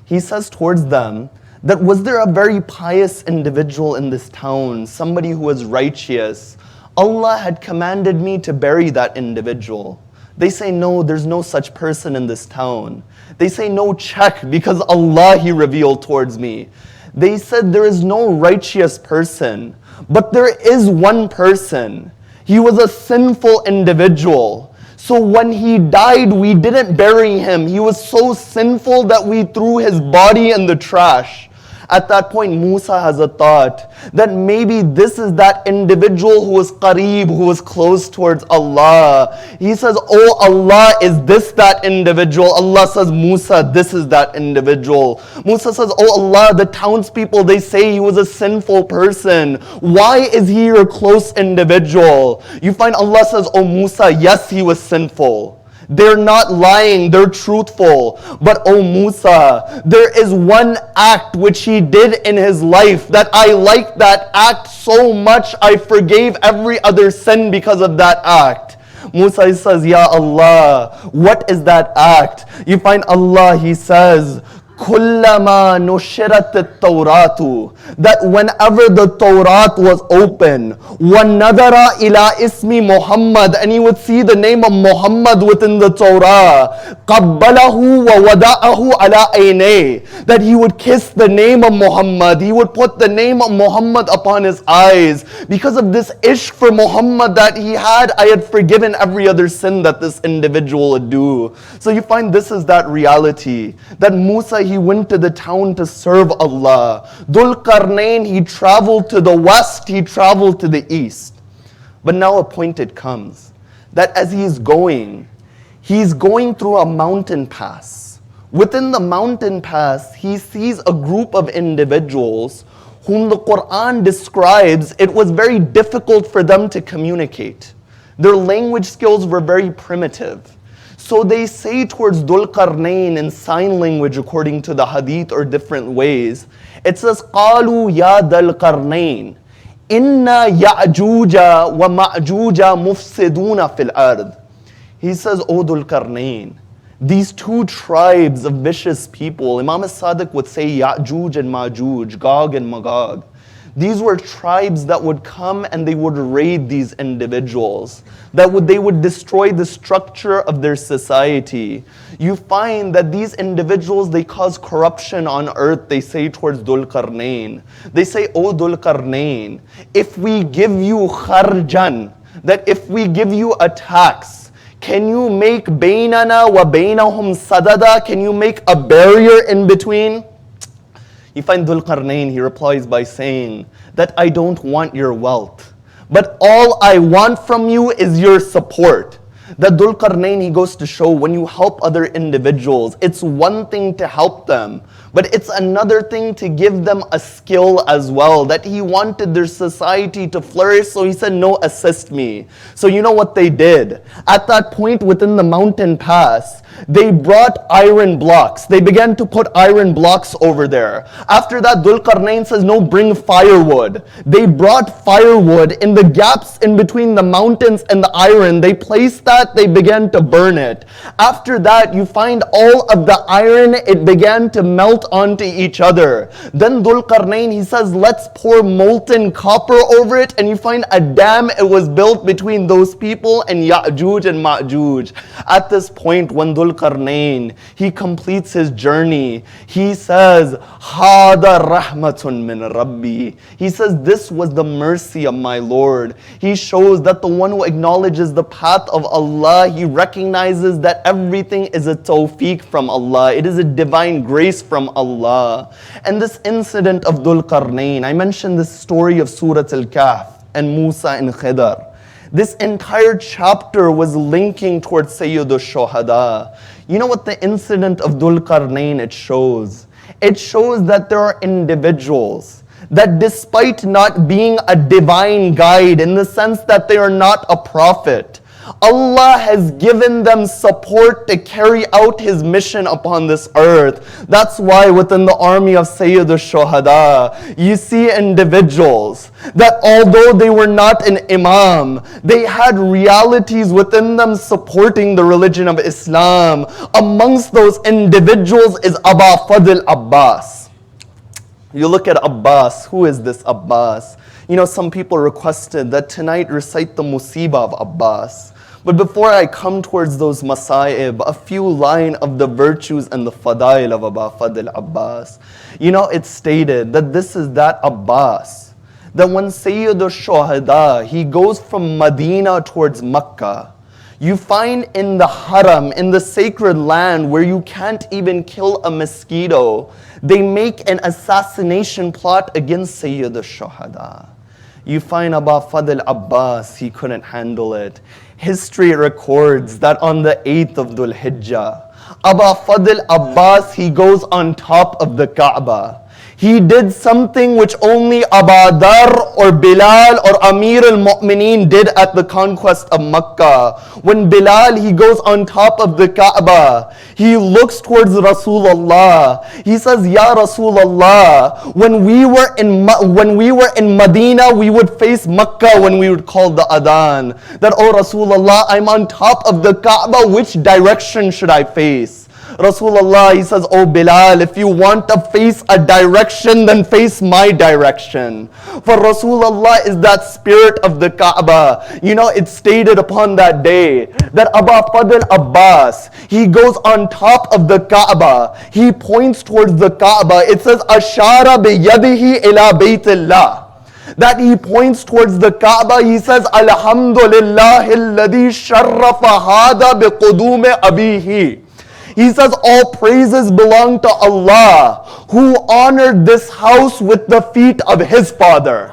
He says towards them, that was there a very pious individual in this town, somebody who was righteous? Allah had commanded me to bury that individual. They say, no, there's no such person in this town. They say, no, check, because Allah, he revealed towards me. They said, there is no righteous person, but there is one person. He was a sinful individual. So when he died, we didn't bury him. He was so sinful that we threw his body in the trash. At that point, Musa has a thought that maybe this is that individual who was qareeb, who was close towards Allah. He says, oh Allah, is this that individual? Allah says, Musa, this is that individual. Musa says, oh Allah, the townspeople, they say he was a sinful person. Why is he your close individual? You find Allah says, oh Musa, yes, he was sinful. They're not lying, they're truthful. But oh Musa, there is one act which he did in his life that I like that act so much, I forgave every other sin because of that act. Musa says, Ya Allah, what is that act? You find Allah, he says, Kullama nushirat at-Tawratu, that whenever the Tawrat was open, وَنَذَرَ ila ismi Muhammad, and he would see the name of Muhammad within the Torah, قَبَّلَهُ وَوَدَأَهُ عَلَى عَيْنَيْهِ, that he would kiss the name of Muhammad, he would put the name of Muhammad upon his eyes. Because of this ishq for Muhammad that he had, I had forgiven every other sin that this individual would do. So you find this is that reality, that Musa, he went to the town to serve Allah. Dhul-Qarnayn, he traveled to the west, he traveled to the east. But now a point it comes, that as he's going through a mountain pass. Within the mountain pass, he sees a group of individuals whom the Quran describes it was very difficult for them to communicate. Their language skills were very primitive. So they say towards Dhul-Qarnayn in sign language according to the hadith or different ways. It says, قَالُوا يَا Dhul-Qarnayn إِنَّا يَأْجُوجَ وَمَأْجُوجَ مُفْسِدُونَ فِي الْأَرْضِ. He says, O Dhul-Qarnayn, these two tribes of vicious people, Imam as-Sadiq would say Ya'juj and Ma'juj, Gog and Magog. These were tribes that would come and they would raid these individuals. They would destroy the structure of their society. You find that these individuals, they cause corruption on earth, they say towards Dhul-Qarnayn. They say, O Dhul-Qarnayn, if we give you kharjan, that if we give you a tax, can you make baynana wa baynahum sadada? Can you make a barrier in between? You find Dhul-Qarnayn, he replies by saying that I don't want your wealth, but all I want from you is your support. That Dhul-Qarnayn, he goes to show when you help other individuals, it's one thing to help them, but it's another thing to give them a skill as well. That he wanted their society to flourish, so he said, no, assist me. So you know what they did? At that point within the mountain pass, they brought iron blocks. They began to put iron blocks over there. After that, Dhul-Qarnayn says, no, bring firewood. They brought firewood in the gaps in between the mountains and the iron. They placed that, they began to burn it. After that, you find all of the iron, it began to melt onto each other. Then Dhul-Qarnayn, he says, let's pour molten copper over it, and you find a dam, it was built between those people and Ya'juj and Ma'juj. At this point, when Dhul-Qarnayn, he completes his journey, he says, Hada rahmatun min Rabbi. He says, this was the mercy of my Lord. He shows that the one who acknowledges the path of Allah, he recognizes that everything is a tawfiq from Allah. It is a divine grace from Allah. And this incident of Dhul-Qarnayn, I mentioned this story of Surah Al-Kahf and Musa and Khidr. This entire chapter was linking towards Sayyid al-Shuhada. You know what the incident of Dhul-Qarnayn it shows? It shows that there are individuals that despite not being a divine guide, in the sense that they are not a prophet, Allah has given them support to carry out His mission upon this earth. That's why within the army of Sayyid al-Shuhada, you see individuals that although they were not an imam, they had realities within them supporting the religion of Islam. Amongst those individuals is Aba Fadl Abbas. You look at Abbas, who is this Abbas? You know, some people requested that tonight recite the musibah of Abbas. But before I come towards those masaib, a few lines of the virtues and the fadail of Aba Fadl Abbas. You know, it's stated that this is that Abbas, that when Sayyid al-Shuhada, he goes from Medina towards Makkah, you find in the haram, in the sacred land where you can't even kill a mosquito, they make an assassination plot against Sayyid al-Shuhada. You find Aba Fadl Abbas, he couldn't handle it. History records that on the 8th of Dhul Hijjah, Aba Fadl Abbas, he goes on top of the Kaaba. He did something which only Abu Dhar or Bilal or Amir al-Mu'mineen did at the conquest of Makkah. When Bilal, he goes on top of the Kaaba, he looks towards Rasulullah. He says, Ya Rasulullah, when we were in Medina, we would face Makkah when we would call the adhan. That, oh Rasulullah, I'm on top of the Kaaba, which direction should I face? Rasulullah, he says, oh Bilal, if you want to face a direction, then face my direction. For Rasulullah is that spirit of the Kaaba. You know, it's stated upon that day that Aba Fadl Abbas, he goes on top of the Kaaba. He points towards the Kaaba. It says, Ashara bi yadihi ila baytillah. That he points towards the Kaaba. He says, Alhamdulillahi alladhi sharrafa hada bi qudume abihi. He says, all praises belong to Allah, who honored this house with the feet of his father.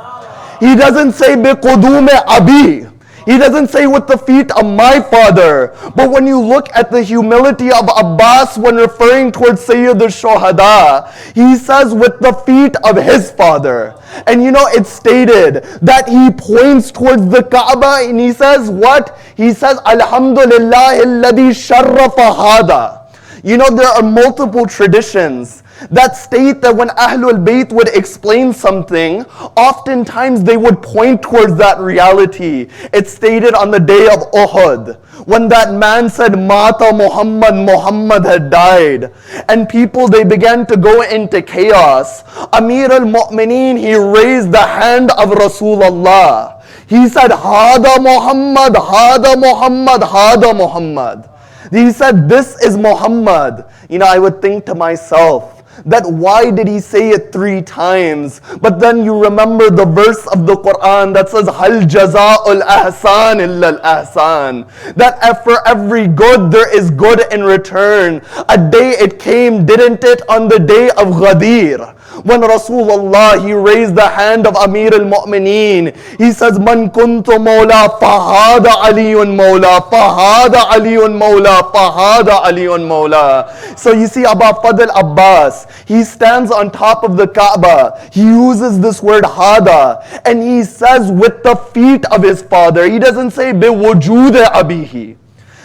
He doesn't say, biqudume abi. He doesn't say with the feet of my father. But when you look at the humility of Abbas when referring towards Sayyid al-Shuhada, he says with the feet of his father. And it's stated that he points towards the Kaaba and he says what? He says, Alhamdulillah alladhi sharrafa hada. There are multiple traditions that state that when Ahlul Bayt would explain something, oftentimes they would point towards that reality. It's stated on the day of Uhud, when that man said, Mata Muhammad, Muhammad had died. And people, they began to go into chaos. Amir al-Mu'mineen, he raised the hand of Rasulullah. He said, Hada Muhammad, Hada Muhammad, Hada Muhammad. He said, this is Muhammad. I would think to myself, that why did he say it 3 times? But then you remember the verse of the Quran that says, Hal jaza'ul ahsan illa al-ahsan. That for every good there is good in return. A day it came, didn't it, on the day of Ghadir, when Rasulullah, he raised the hand of Amir al-Mu'mineen. He says, Man kuntu mawla fahada aliyun mawla, fahada aliyun mawla, fahada aliyun mawla. So you see Aba Fadl Abbas, he stands on top of the Kaaba. He uses this word hada, and he says with the feet of his father. He doesn't say bi wujude abihi.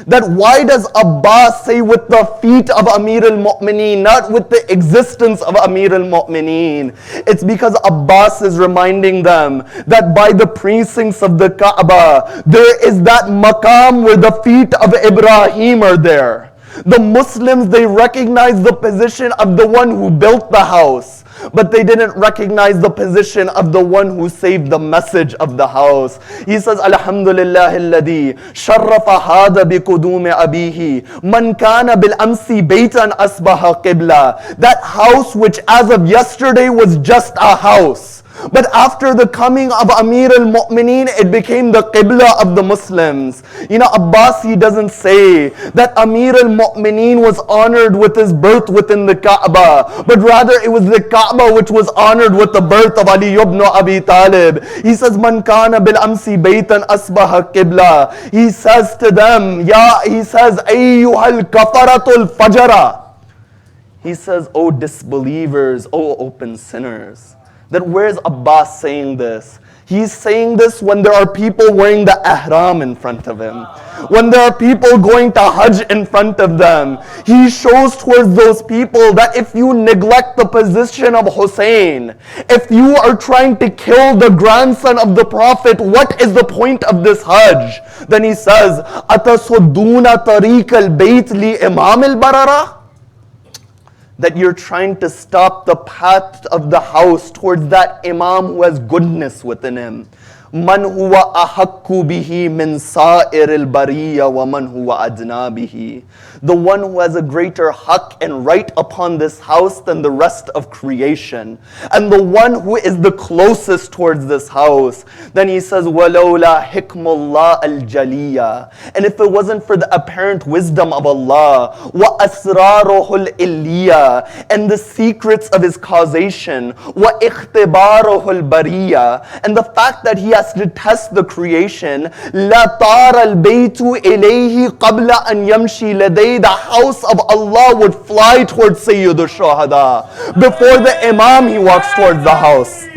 That why does Abbas say with the feet of Amir al-Mu'mineen, not with the existence of Amir al-Mu'mineen? It's because Abbas is reminding them that by the precincts of the Kaaba, there is that maqam where the feet of Ibrahim are there. The Muslims, they recognize the position of the one who built the house, but they didn't recognize the position of the one who saved the message of the house. He says, Alhamdulillah alladhi sharrafa hada bi kudumi abihi man kana bil amsi baytan asbaha qibla. That house which as of yesterday was just a house, but after the coming of Amir al-Mu'mineen, it became the Qibla of the Muslims. Abbas, he doesn't say that Amir al-Mu'mineen was honored with his birth within the Kaaba, but rather it was the Kaaba which was honored with the birth of Ali ibn Abi Talib. He says, Man kana bil amsi baytan asbaha qibla. He says to them, he says, Ayyuhal kafaratul fajara. He says, O disbelievers, O open sinners. That where's Abbas saying this? He's saying this when there are people wearing the ihram in front of him. When there are people going to Hajj in front of them. He shows towards those people that if you neglect the position of Hussein, if you are trying to kill the grandson of the Prophet, what is the point of this Hajj? Then he says, Atasudduna tariq al-bayt li imam al-barara? That you're trying to stop the path of the house towards that imam who has goodness within him. Man huwa ahakku bihi min sa'ir al-bariya wa man huwa adna bihi. The one who has a greater haqq and right upon this house than the rest of creation. And the one who is the closest towards this house. Then he says, وَلَوْلَا حِكْمُ اللَّهِ الْجَلِيَّةِ. And if it wasn't for the apparent wisdom of Allah, وَأَسْرَارُهُ الْإِلِّيَّةِ, and the secrets of his causation, وَإِخْتِبَارُهُ الْبَرِيَّةِ, and the fact that he has to test the creation, لَطَارَ الْبَيْتُ إِلَيْهِ قَبْلَ أَنْ يَمْشِي لَدَيْهِ. The house of Allah would fly towards Sayyid al-Shuhada. Before the Imam, he walks towards the house.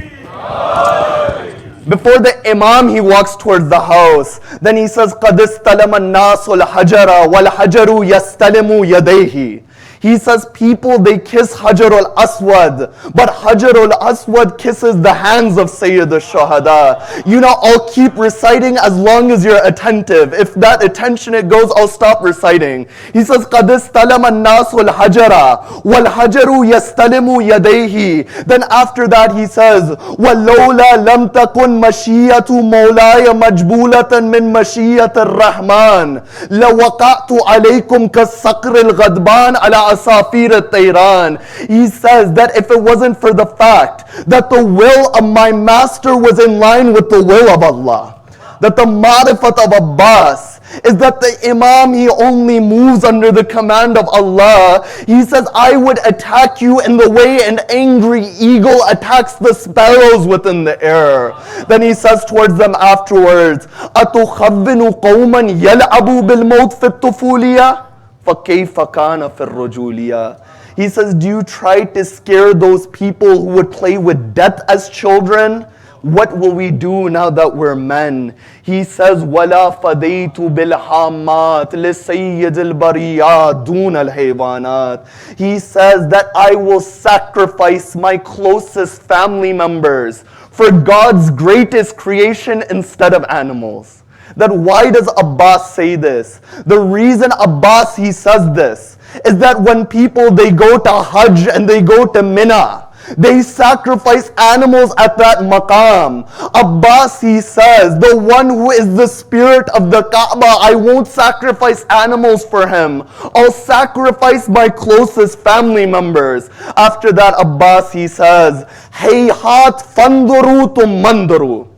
Before the Imam, he walks towards the house. Then he says, قَدْ اسْتَلَمَ النَّاسُ الْحَجَرَ وَالْحَجَرُ يَسْتَلِمُ يَدَيْهِ. He says people, they kiss Hajar al-Aswad, but Hajar al-Aswad kisses the hands of Sayyid al-Shuhada. I'll keep reciting as long as you're attentive. If that attention it goes, I'll stop reciting. He says, قَدْ اسْتَلَمَ النَّاسُ الْحَجَرَ وَالْحَجَرُ يَسْتَلِمُ يَدَيْهِ. Then after that he says, وَلَوْلَا لَمْ تَكُنْ مَشِيَّةُ مَوْلَايَ مَجْبُولَةً مِّن مَشِيَّةِ الرَّحْمَنِ لَوَقَعْتُ عَلَيْكُمْ كَالصَّقْرِ الْغَضْبَانِ عَلَى Asafir al-Tayran. He says that if it wasn't for the fact that the will of my master was in line with the will of Allah, that the marifat of Abbas is that the Imam, he only moves under the command of Allah. He says, I would attack you in the way an angry eagle attacks the sparrows within the air. Then he says towards them afterwards, أَتُخَبِّنُ قَوْمًا يَلْعَبُوا بِالْمَوْتِ فِي الطُّفُولِيَةِ فَكَيْفَ كَانَ فِي الرُّجُولِيَةِ. He says, do you try to scare those people who would play with death as children? What will we do now that we're men? He says, وَلَا فَدَيْتُ بِالْحَامَّاتِ لِسَيِّدِ الْبَرِيَّاتِ دُونَ الْحَيْوَانَاتِ. He says that I will sacrifice my closest family members for God's greatest creation instead of animals. That why does Abbas say this? The reason Abbas he says this is that when people they go to Hajj and they go to Mina, they sacrifice animals at that maqam. Abbas he says, the one who is the spirit of the Kaaba, I won't sacrifice animals for him. I'll sacrifice my closest family members. After that Abbas he says, Hayhat fanduru tum manduru.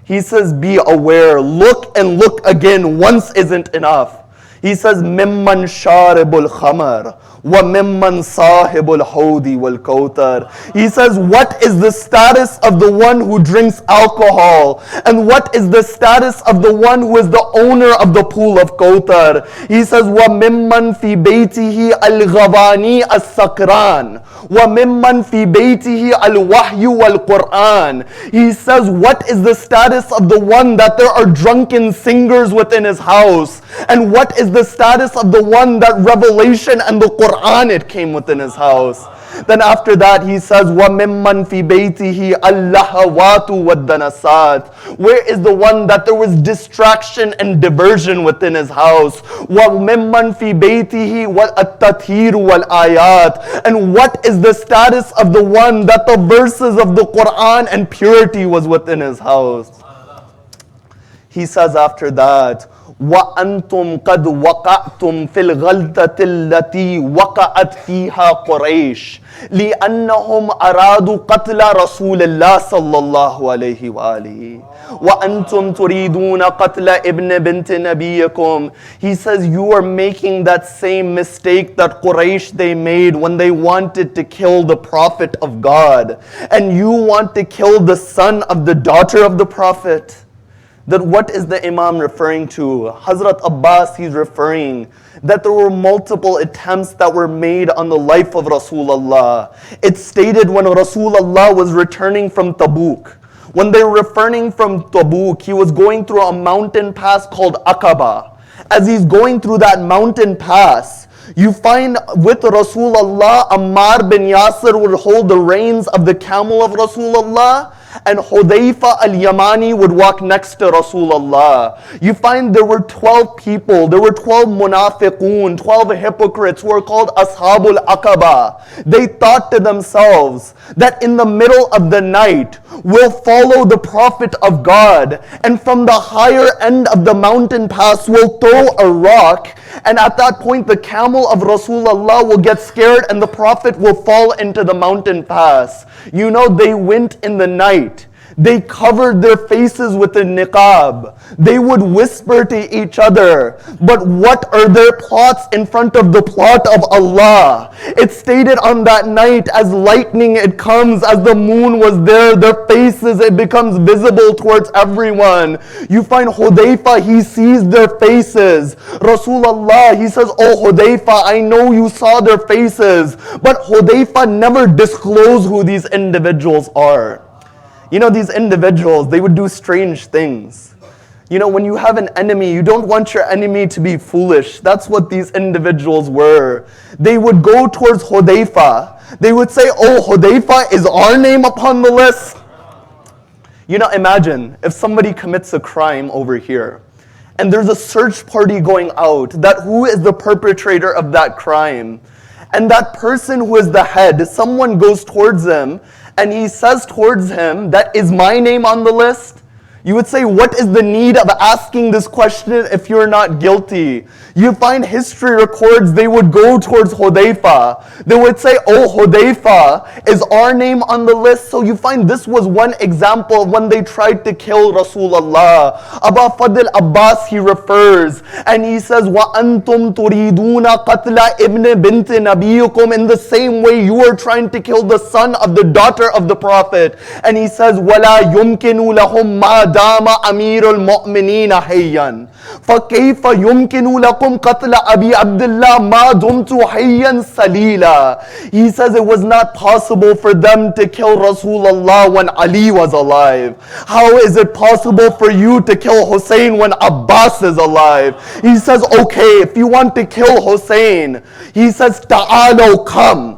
He says, be aware, look and look again, once isn't enough. He says, mimman sharibul khamar wa mimman sahibul hawdi wal kautar. He says, what is the status of the one who drinks alcohol? And what is the status of the one who is the owner of the pool of kautar? He says, wa mimman fi baytihi al-ghavani as-sakran wa mimman fi baytihi al-wahyu wal-Qur'an. He says, what is the status of the one that there are drunken singers within his house? And what is the status of the one that revelation and the Qur'an it came within his house? Then after that he says, وَمِمَّنْ فِي بَيْتِهِ اللَّهَوَاتُ وَالدَّنَسَاتُ. Where is the one that there was distraction and diversion within his house? وَمِمَّنْ فِي بَيْتِهِ وَالتَّطْهِيرُ وَالْآيَاتُ. And what is the status of the one that the verses of the Qur'an and purity was within his house? He says after that, وَأَنْتُمْ قَدْ وَقَعْتُمْ فِي الْغَلْطَةِ الَّتِي وَقَعَتْ فِيهَا قُرَيْشٌ لِأَنَّهُمْ أَرَادُوا قَتْلَ رَسُولِ اللَّهِ صَلَّى اللَّهُ عَلَيْهِ وَآلِهِ وَأَنْتُمْ تُرِيدُونَ قَتْلَ ابْنِ بِنْتِ نَبِيِّكُمْ. He says you are making that same mistake that Quraysh they made when they wanted to kill the Prophet of God. And you want to kill the son of the daughter of the Prophet. Then what is the Imam referring to? Hazrat Abbas, he's referring that there were multiple attempts that were made on the life of Rasulullah. It's stated when Rasulullah was returning from Tabuk. When they were returning from Tabuk, he was going through a mountain pass called Aqaba. As he's going through that mountain pass, you find with Rasulullah, Ammar bin Yasir would hold the reins of the camel of Rasulullah, and Hudayfa al-Yamani would walk next to Rasulullah. You find there were 12 people, there were 12 munafiqun, 12 hypocrites who are called Ashabul Aqaba. They thought to themselves that in the middle of the night, we'll follow the Prophet of God, and from the higher end of the mountain pass, we'll throw a rock, and at that point the camel of Rasulullah will get scared and the Prophet will fall into the mountain pass. You know, they went in the night. They covered their faces with a niqab. They would whisper to each other. But what are their plots in front of the plot of Allah? It's stated on that night as lightning it comes, as the moon was there, their faces, it becomes visible towards everyone. You find Hudayfa, he sees their faces. Rasulullah, he says, oh Hudayfa, I know you saw their faces. But Hudayfa never disclosed who these individuals are. You know, these individuals, they would do strange things. You know, when you have an enemy, you don't want your enemy to be foolish. That's what these individuals were. They would go towards Hudayfa. They would say, oh, Hudayfa, is our name upon the list? You know, imagine if somebody commits a crime over here, and there's a search party going out, that who is the perpetrator of that crime? And that person who is the head, someone goes towards him, and he says towards him, that is my name on the list? You would say, what is the need of asking this question if you're not guilty? You find history records they would go towards Hudayfa. They would say, oh Hudayfa, is our name on the list? So you find this was one example of when they tried to kill Rasulullah. Aba Fadl Abbas, he refers, and he says, وَأَنْتُمْ تُرِيدُونَ قَتْلَ إِبْنِ بِنْتِ نَبِيِّكُمْ. In the same way you are trying to kill the son of the daughter of the Prophet. And he says, وَلَا يُمْكِنُ لَهُمْ مَا دام أمير المؤمنين حيا فكيف يمكن لكم قتل أبي عبد الله ما دمت حيا سليلا. He says it was not possible for them to kill Rasulullah when Ali was alive. How is it possible for you to kill Hussein when Abbas is alive? He says, okay, if you want to kill Hussein, he says, ta'alo, come.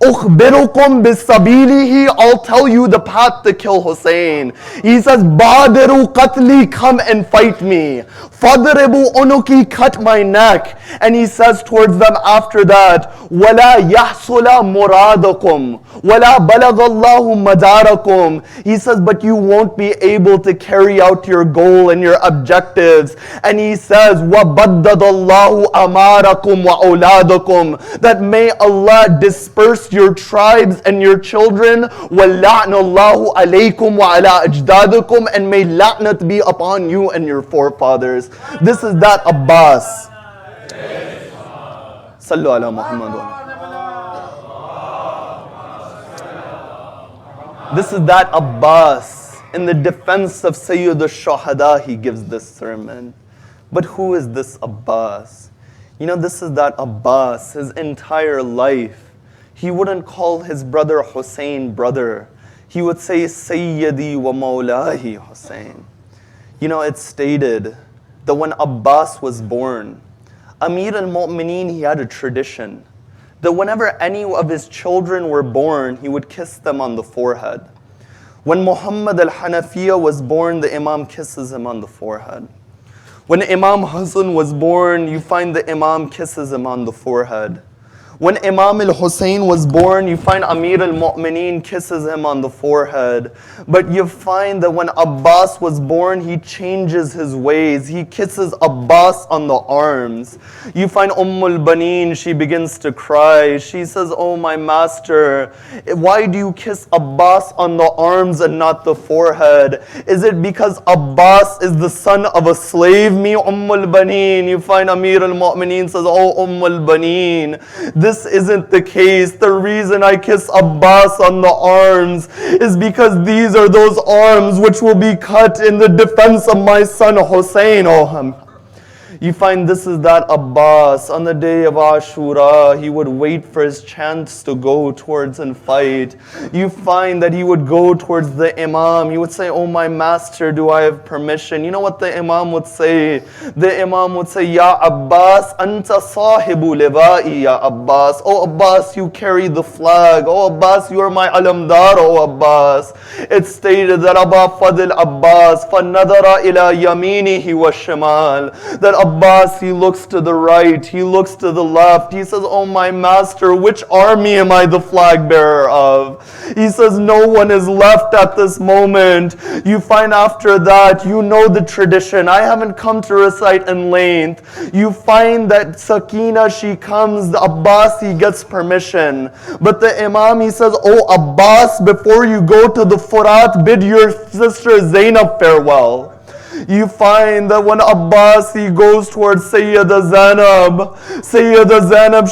أخبركم بسبيله, I'll tell you the path to kill Hussein. He says, بادروا قتلي, come and fight me. فضربوا عنقي, cut my neck. And he says towards them after that, ولا يحصل مرادكم ولا بلغ الله مداركم. He says, but you won't be able to carry out your goal and your objectives. And he says, وَبَدَّدَ اللَّهُ أَمَارَكُمْ وَأَوْلَادَكُمْ, that may Allah disperse your tribes and your children. وَلَعْنَ اللَّهُ عَلَيْكُمْ وَعَلَىٰ أَجْدَادِكُمْ, and may la'nat be upon you and your forefathers. This is that Abbas. Sallu ala Muhammad. This is that Abbas. In the defense of Sayyid al-Shuhada, he gives this sermon. But who is this Abbas? You know, this is that Abbas. His entire life, he wouldn't call his brother Hussein brother. He would say Sayyidi wa Mawlahi Hussein. You know, it's stated that when Abbas was born, Amir al-Mu'mineen, he had a tradition that whenever any of his children were born, he would kiss them on the forehead. When Muhammad al-Hanafiya was born, the Imam kisses him on the forehead. When Imam Hassan was born, you find the Imam kisses him on the forehead. When Imam al-Hussein was born, you find Amir al-Mu'mineen kisses him on the forehead. But you find that when Abbas was born, he changes his ways. He kisses Abbas on the arms. You find al-Baneen, she begins to cry. She says, oh my master, why do you kiss Abbas on the arms and not the forehead? Is it because Abbas is the son of a slave? Me Baneen. You find Amir al-Mu'mineen says, oh Baneen, this isn't the case. The reason I kiss Abbas on the arms is because these are those arms which will be cut in the defense of my son Hussein. You find this is that Abbas. On the day of Ashura, he would wait for his chance to go towards and fight. You find that he would go towards the Imam. He would say, oh my master, do I have permission? You know what the Imam would say? The Imam would say, Ya Abbas, anta sahibu liva'i, Ya Abbas. Oh Abbas, you carry the flag. Oh Abbas, you are my alamdar, oh Abbas. It's stated that Aba Fadil Abbas, فَنَذَرَ إِلَى يَمِينِهِ وَالشِّمَالِ, that Abbas, he looks to the right, he looks to the left. He says, oh my master, which army am I the flag bearer of? He says, no one is left at this moment. You find after that, you know the tradition. I haven't come to recite in length. You find that Sakina, she comes, the Abbas, he gets permission. But the Imam, he says, oh Abbas, before you go to the Furat, bid your sister Zainab farewell. You find that when Abbas, he goes towards Sayyida Zanab,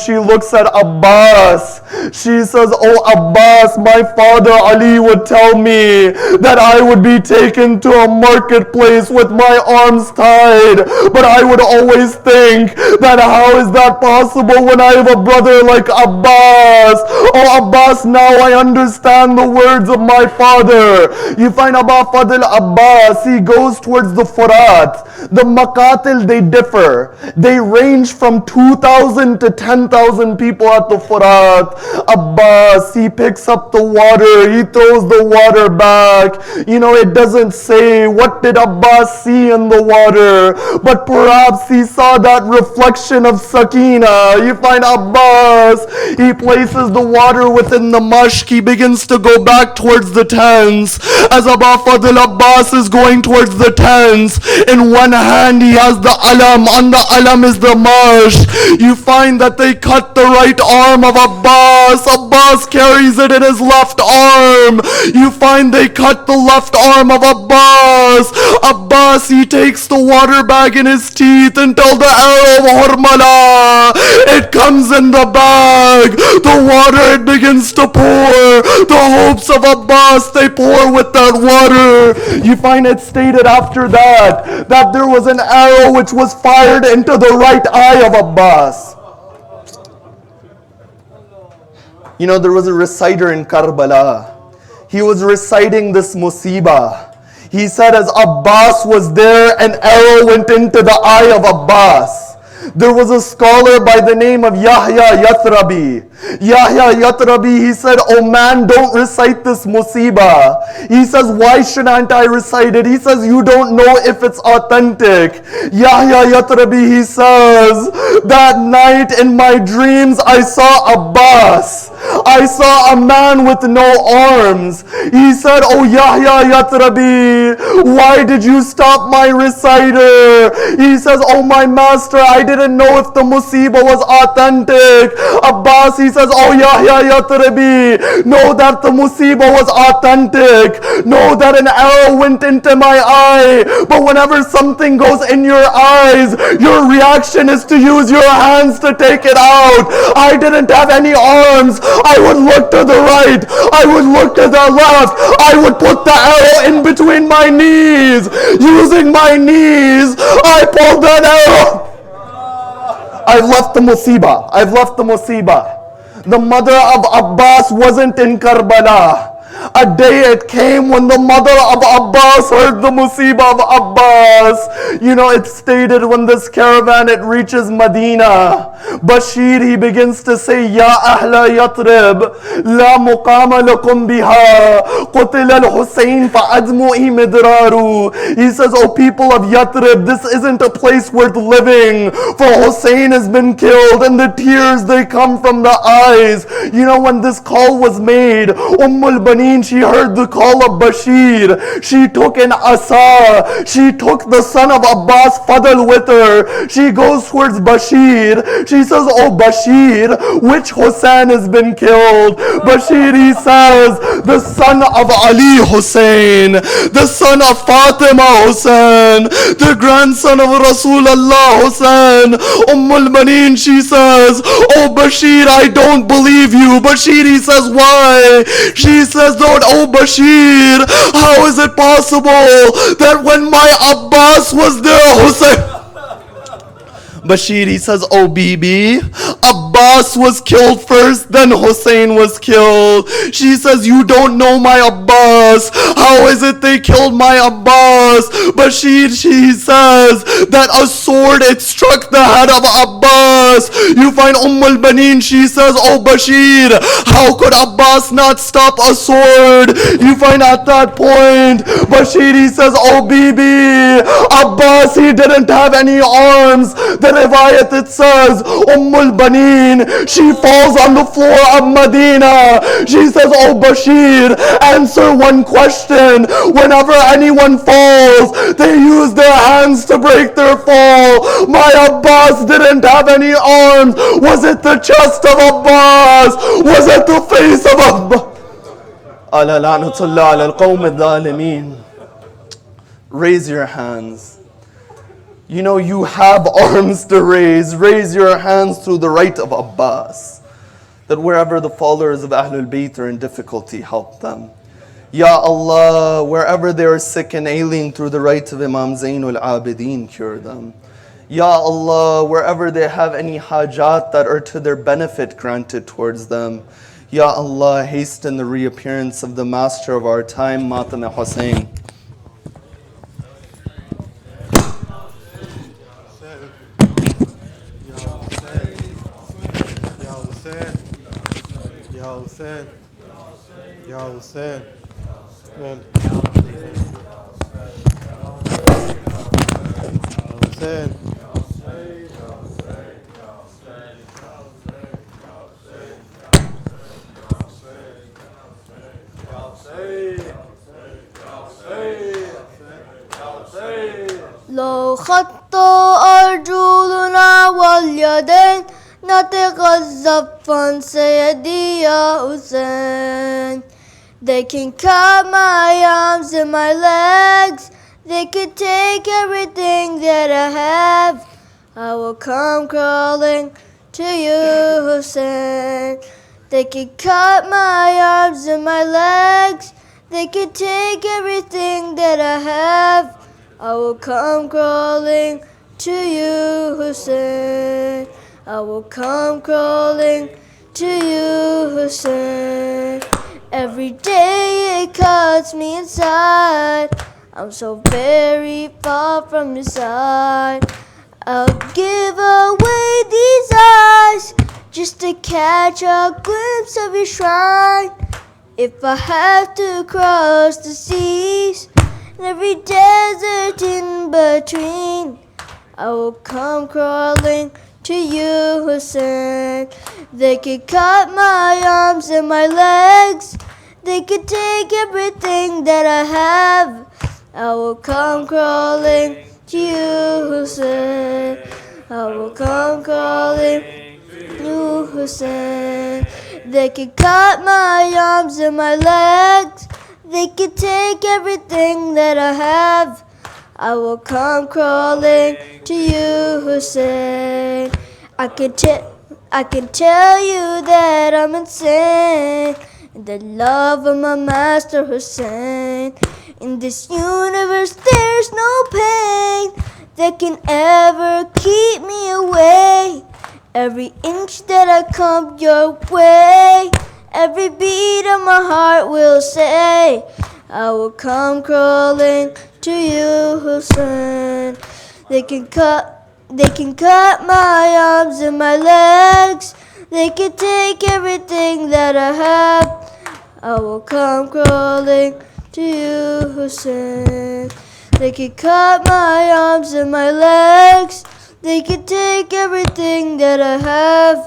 she looks at Abbas. She says, oh Abbas, my father Ali would tell me that I would be taken to a marketplace with my arms tied. But I would always think that how is that possible when I have a brother like Abbas? Oh Abbas, now I understand the words of my father. You find Aba Fadil Abbas, he goes towards the Furat. The Maqatil, they differ. They range from 2,000 to 10,000 people at the Furat. Abbas, he picks up the water, he throws the water back. You know, it doesn't say what did Abbas see in the water, but perhaps he saw that reflection of Sakina. You find Abbas, he places the water within the mashk, he begins to go back towards the tents. As Aba Fadil Abbas is going towards the tent, hands. In one hand he has the alam, on the alam is the marsh. You find that they cut the right arm of Abbas. Abbas carries it in his left arm. You find they cut the left arm of Abbas. Abbas, he takes the water bag in his teeth until the arrow of Hurmala, it comes in the bag. The water, it begins to pour. The hopes of Abbas, they pour with that water. You find it stated after that there was an arrow which was fired into the right eye of Abbas. You know, there was a reciter in Karbala. He was reciting this musibah. He said as Abbas was there, an arrow went into the eye of Abbas. There was a scholar by the name of Yahya Yathrabi. Yahya Yathrabi, he said, oh man, don't recite this musibah. He says, why shouldn't I recite it? He says, you don't know if it's authentic. Yahya Yathrabi, he says, that night in my dreams I saw Abbas. I saw a man with no arms. He said, oh Yahya Yathrabi, why did you stop my reciter? He says, oh my master, I didn't know if the musibah was authentic. Abbas, he says, oh Yahya Yathrabi, know that the musibah was authentic. Know that an arrow went into my eye. But whenever something goes in your eyes, your reaction is to use your hands to take it out. I didn't have any arms. I would look to the right. I would look to the left. I would put the arrow in between my knees. Using my knees, I pulled that arrow. I've left the musibah. I've left the musibah. The mother of Abbas wasn't in Karbala. A day it came when the mother of Abbas heard the musibah of Abbas. You know, it's stated when this caravan, it reaches Medina, Bashir, he begins to say, Ya Ahla Yatrib, La muqama lakum biha, Qutil al-Husayn fa'admu'i midraru. He says, oh people of Yatrib, this isn't a place worth living, for Hussein has been killed, and the tears, they come from the eyes. You know, when this call was made, al-Banin, she heard the call of Bashir. She took an asa. She took the son of Abbas Fadl with her. She goes towards Bashir. She says, oh Bashir, which Hussein has been killed? Bashir, he says, the son of Ali Hussein, the son of Fatima Hussein, the grandson of Rasulullah Hussein. Banin, she says, oh Bashir, I don't believe you. Bashir, he says, why? She says, Lord, oh Bashir, how is it possible that when my Abbas was there, Hussein... Bashir, he says, oh Bibi, Abbas was killed first, then Hussein was killed. She says, you don't know my Abbas. How is it they killed my Abbas? Bashir, she says that a sword, it struck the head of Abbas. You find Banin, she says, oh Bashir, how could Abbas not stop a sword? You find at that point, Bashir, he says, oh Bibi, Abbas, he didn't have any arms. The riwayat, it says, Banin, she falls on the floor of Medina. She says, oh Bashir, answer one question. Whenever anyone falls, they use their hands to break their fall. My Abbas didn't have any arms. Was it the chest of Abbas? Was it the face of Abbas? Ala la'natullah ala al-qawm al-zalimin. Raise your hands. You know, you have arms to raise. Raise your hands through the right of Abbas. That wherever the followers of Ahlul Bayt are in difficulty, help them. Ya Allah, wherever they are sick and ailing, through the right of Imam Zainul Abidin, cure them. Ya Allah, wherever they have any hajat that are to their benefit, granted towards them. Ya Allah, hasten the reappearance of the master of our time, Matam Hussein. Ya Hussein, Ya Hussein, Hussein. تخطى أرجلنا واليدين نتغذى سيدي يا حسين. They can cut my arms and my legs, they can take everything that I have. I will come crawling to you, Hussein. They can cut my arms and my legs, they can take everything that I have. I will come crawling to you, Hussein. I will come crawling to you, Hussein. Every day it cuts me inside, I'm so very far from your side. I'll give away these eyes just to catch a glimpse of your shrine. If I have to cross the seas and every desert in between, I will come crawling to you, Hussein. They can cut my arms and my legs, they can take everything that I have. I will come crawling to you, Hussein. I will come crawling to you, Hussein. They can cut my arms and my legs, they can take everything that I have. I will come crawling to you, Hussein. I can tell you that I'm insane in the love of my master Hussein. In this universe there's no pain that can ever keep me away. Every inch that I come your way, every beat of my heart will say, I will come crawling to you, Hussein. They can cut my arms and my legs, they can take everything that I have. I will come crawling to you, Hussein. They can cut my arms and my legs, they can take everything that I have.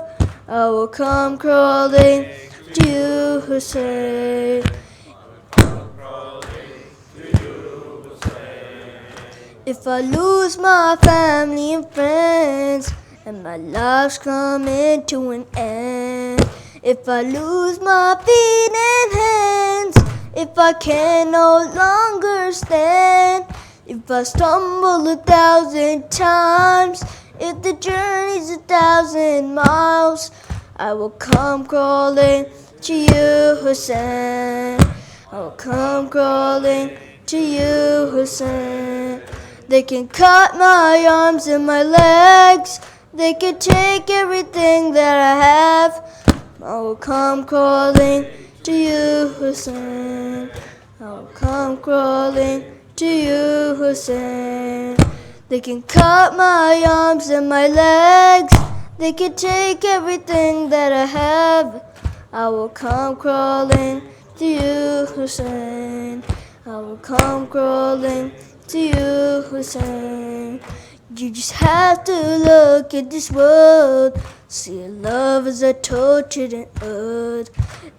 I will come crawling to you, Hussein. If I lose my family and friends, and my life's coming to an end, if I lose my feet and hands, if I can no longer stand, if I stumble 1,000 times, if the journey's 1,000 miles, I will come crawling to you, Hussein. I will come crawling to you, Hussein. They can cut my arms and my legs, they can take everything that I have. I will come crawling to you, Hussein. I will come crawling to you, Hussein. They can cut my arms and my legs, they can take everything that I have. I will come crawling to you, Hussein. I will come crawling to you, Hussein. You just have to look at this world, see love as a tortured and earth.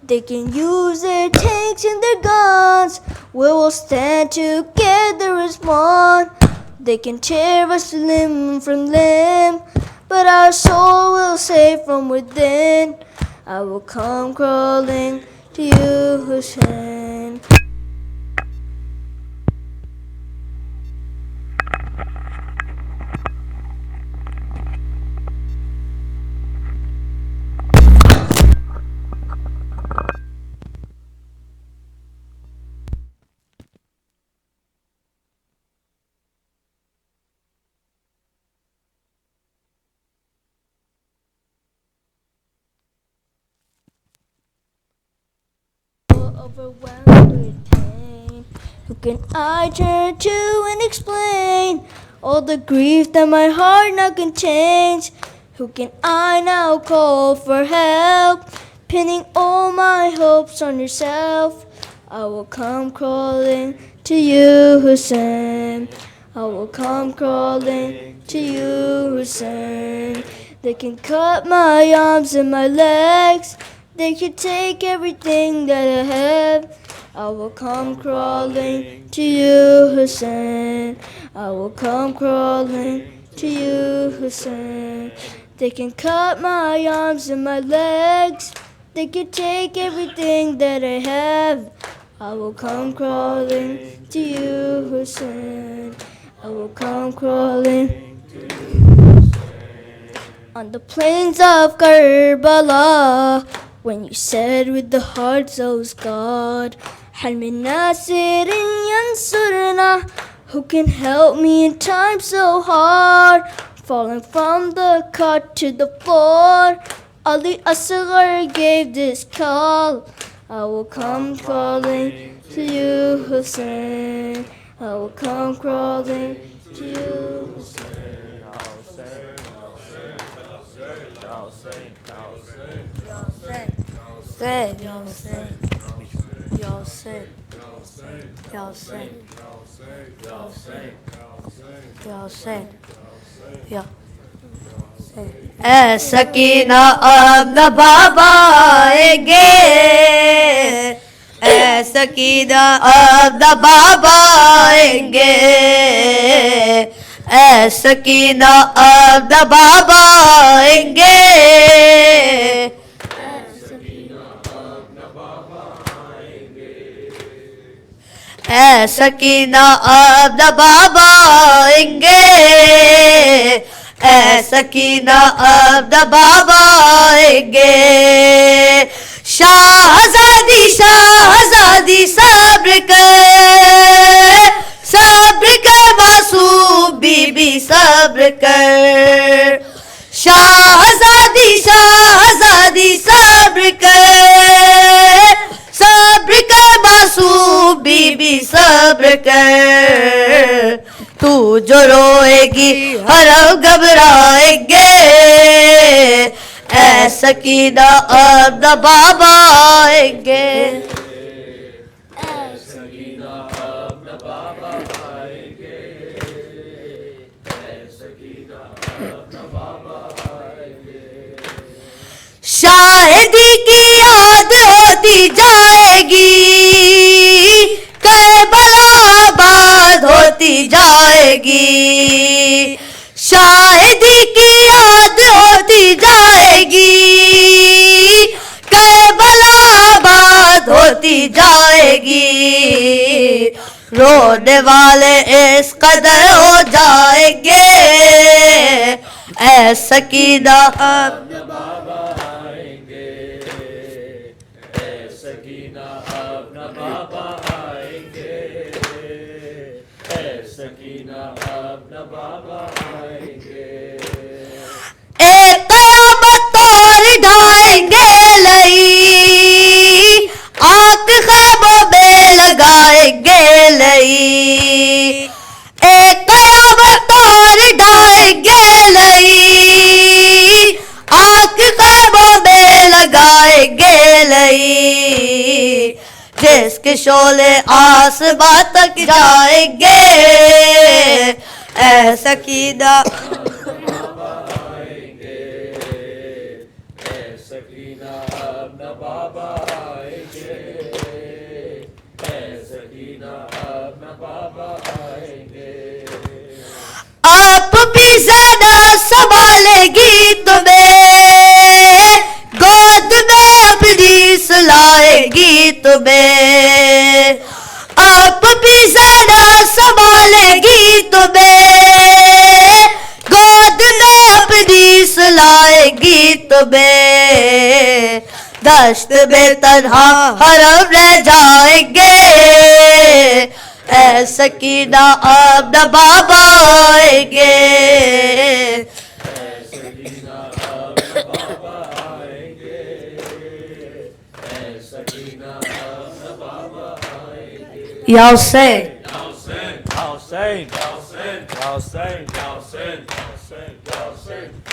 They can use their tanks and their guns, we will stand together as one. They can tear us limb from limb, but our soul will say from within, I will come crawling to you, Hussein. Overwhelmed with pain, who can I turn to and explain all the grief that my heart now contains? Who can I now call for help, pinning all my hopes on yourself? I will come crawling to you, Hussein. I will come crawling to you, Hussein. They can cut my arms and my legs, they can take everything that I have. I will come crawling to you, Hussein. I will come crawling to you, Hussein. They can cut my arms and my legs. They can take everything that I have. I will come crawling to you, Hussein. I will come crawling to you, Hussein. On the plains of Karbala, when you said with the heart, oh God, Hal min nasirin yansurna, who can help me in times so hard? Falling from the cart to the floor, Ali Asghar gave this call. I will come crawling to you, Hussein. I will come crawling to you, Hussein. Sakina अब न बाबा आएंगे सकीना अब न बाबा आएंगे सकीना अब न बाबा आएंगे सकीना अब न बाबा आएंगे सकीना अब न बाबा आएंगे शाहज़ादी शाहज़ादी सब्र कर मासूम बीबी सब्र कर शाहज़ादी शाहज़ादी सब्र कर मासूम बीबी सब्र कर तू जो रोएगी हरम घबराएंगे सकीना अब न बाबा आएंगे सकीना अब न बाबा आएंगे सकीना अब न बाबा आएंगे शाहिदी की याद होती जाएगी करबला आबाद होती जाएगी शाहिदी की याद होती जाएगी करबला आबाद होती जाएगी रोने वाले इस कदर हो जाएंगे सकीना अब न बाबा आएंगे सकीना अब न बाबा आएंगे सकीना अब न बाबा आएंगे एक क़यामत तोड़ ढाएंगे लई आँख ख्वाबों में लगाएंगे लई एक क़यामत तोड़ ढाएंगे लई आँख ख्वाबों में लगाएंगे लई जिसके शोले आसमां तक जाएंगे सकीना सकीना अब न बाबा आएंगे सकीना अब न बाबा आएंगे आप भी ज़्यादा संभालेगी तुम्हें गोद में अपनी सुलाएगी तुम्हें आप भी ज़्यादा संभालेगी तुम्हें गोद में अपनी सुलाएगी तुम्हें दश्त में तन्हा हरम रह जाएंगे सकीना अब न बाबा आएंगे सकीना अब न बाबा आएंगे सकीना अब न बाबा आएंगे या हुसैन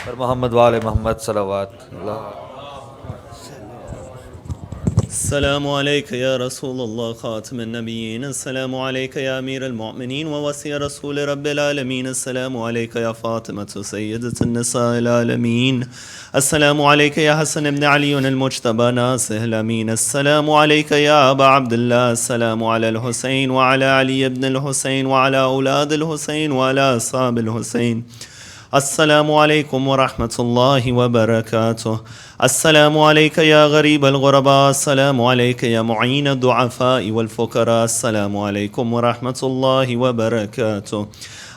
पर मोहम्मद वाले मोहम्मद सलावत السلام عليك يا رسول الله خاتم النبيين. السلام عليك يا أمير المؤمنين ووصي رسول رب العالمين. السلام عليك يا فاطمة سيدة النساء العالمين. السلام عليك يا حسن بن علي المجتبى ناصح الأمين. السلام عليك يا أبا عبد الله. السلام على الحسين وعلى علي بن الحسين وعلى أولاد الحسين وعلى أصحاب الحسين. السلام عليكم ورحمة الله وبركاته. السلام عليك يا غريب الغرباء. السلام عليك يا معين الضعفاء والفقراء. السلام عليكم ورحمة الله وبركاته.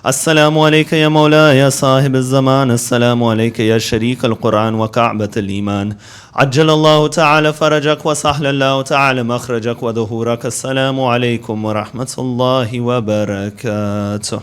السلام عليك يا مولاي يا صاحب الزمان. السلام عليك يا شريك القرآن وكعبة الإيمان. عجل الله تعالى فرجك وسهل الله تعالى مخرجك وظهورك. السلام عليكم ورحمة الله وبركاته.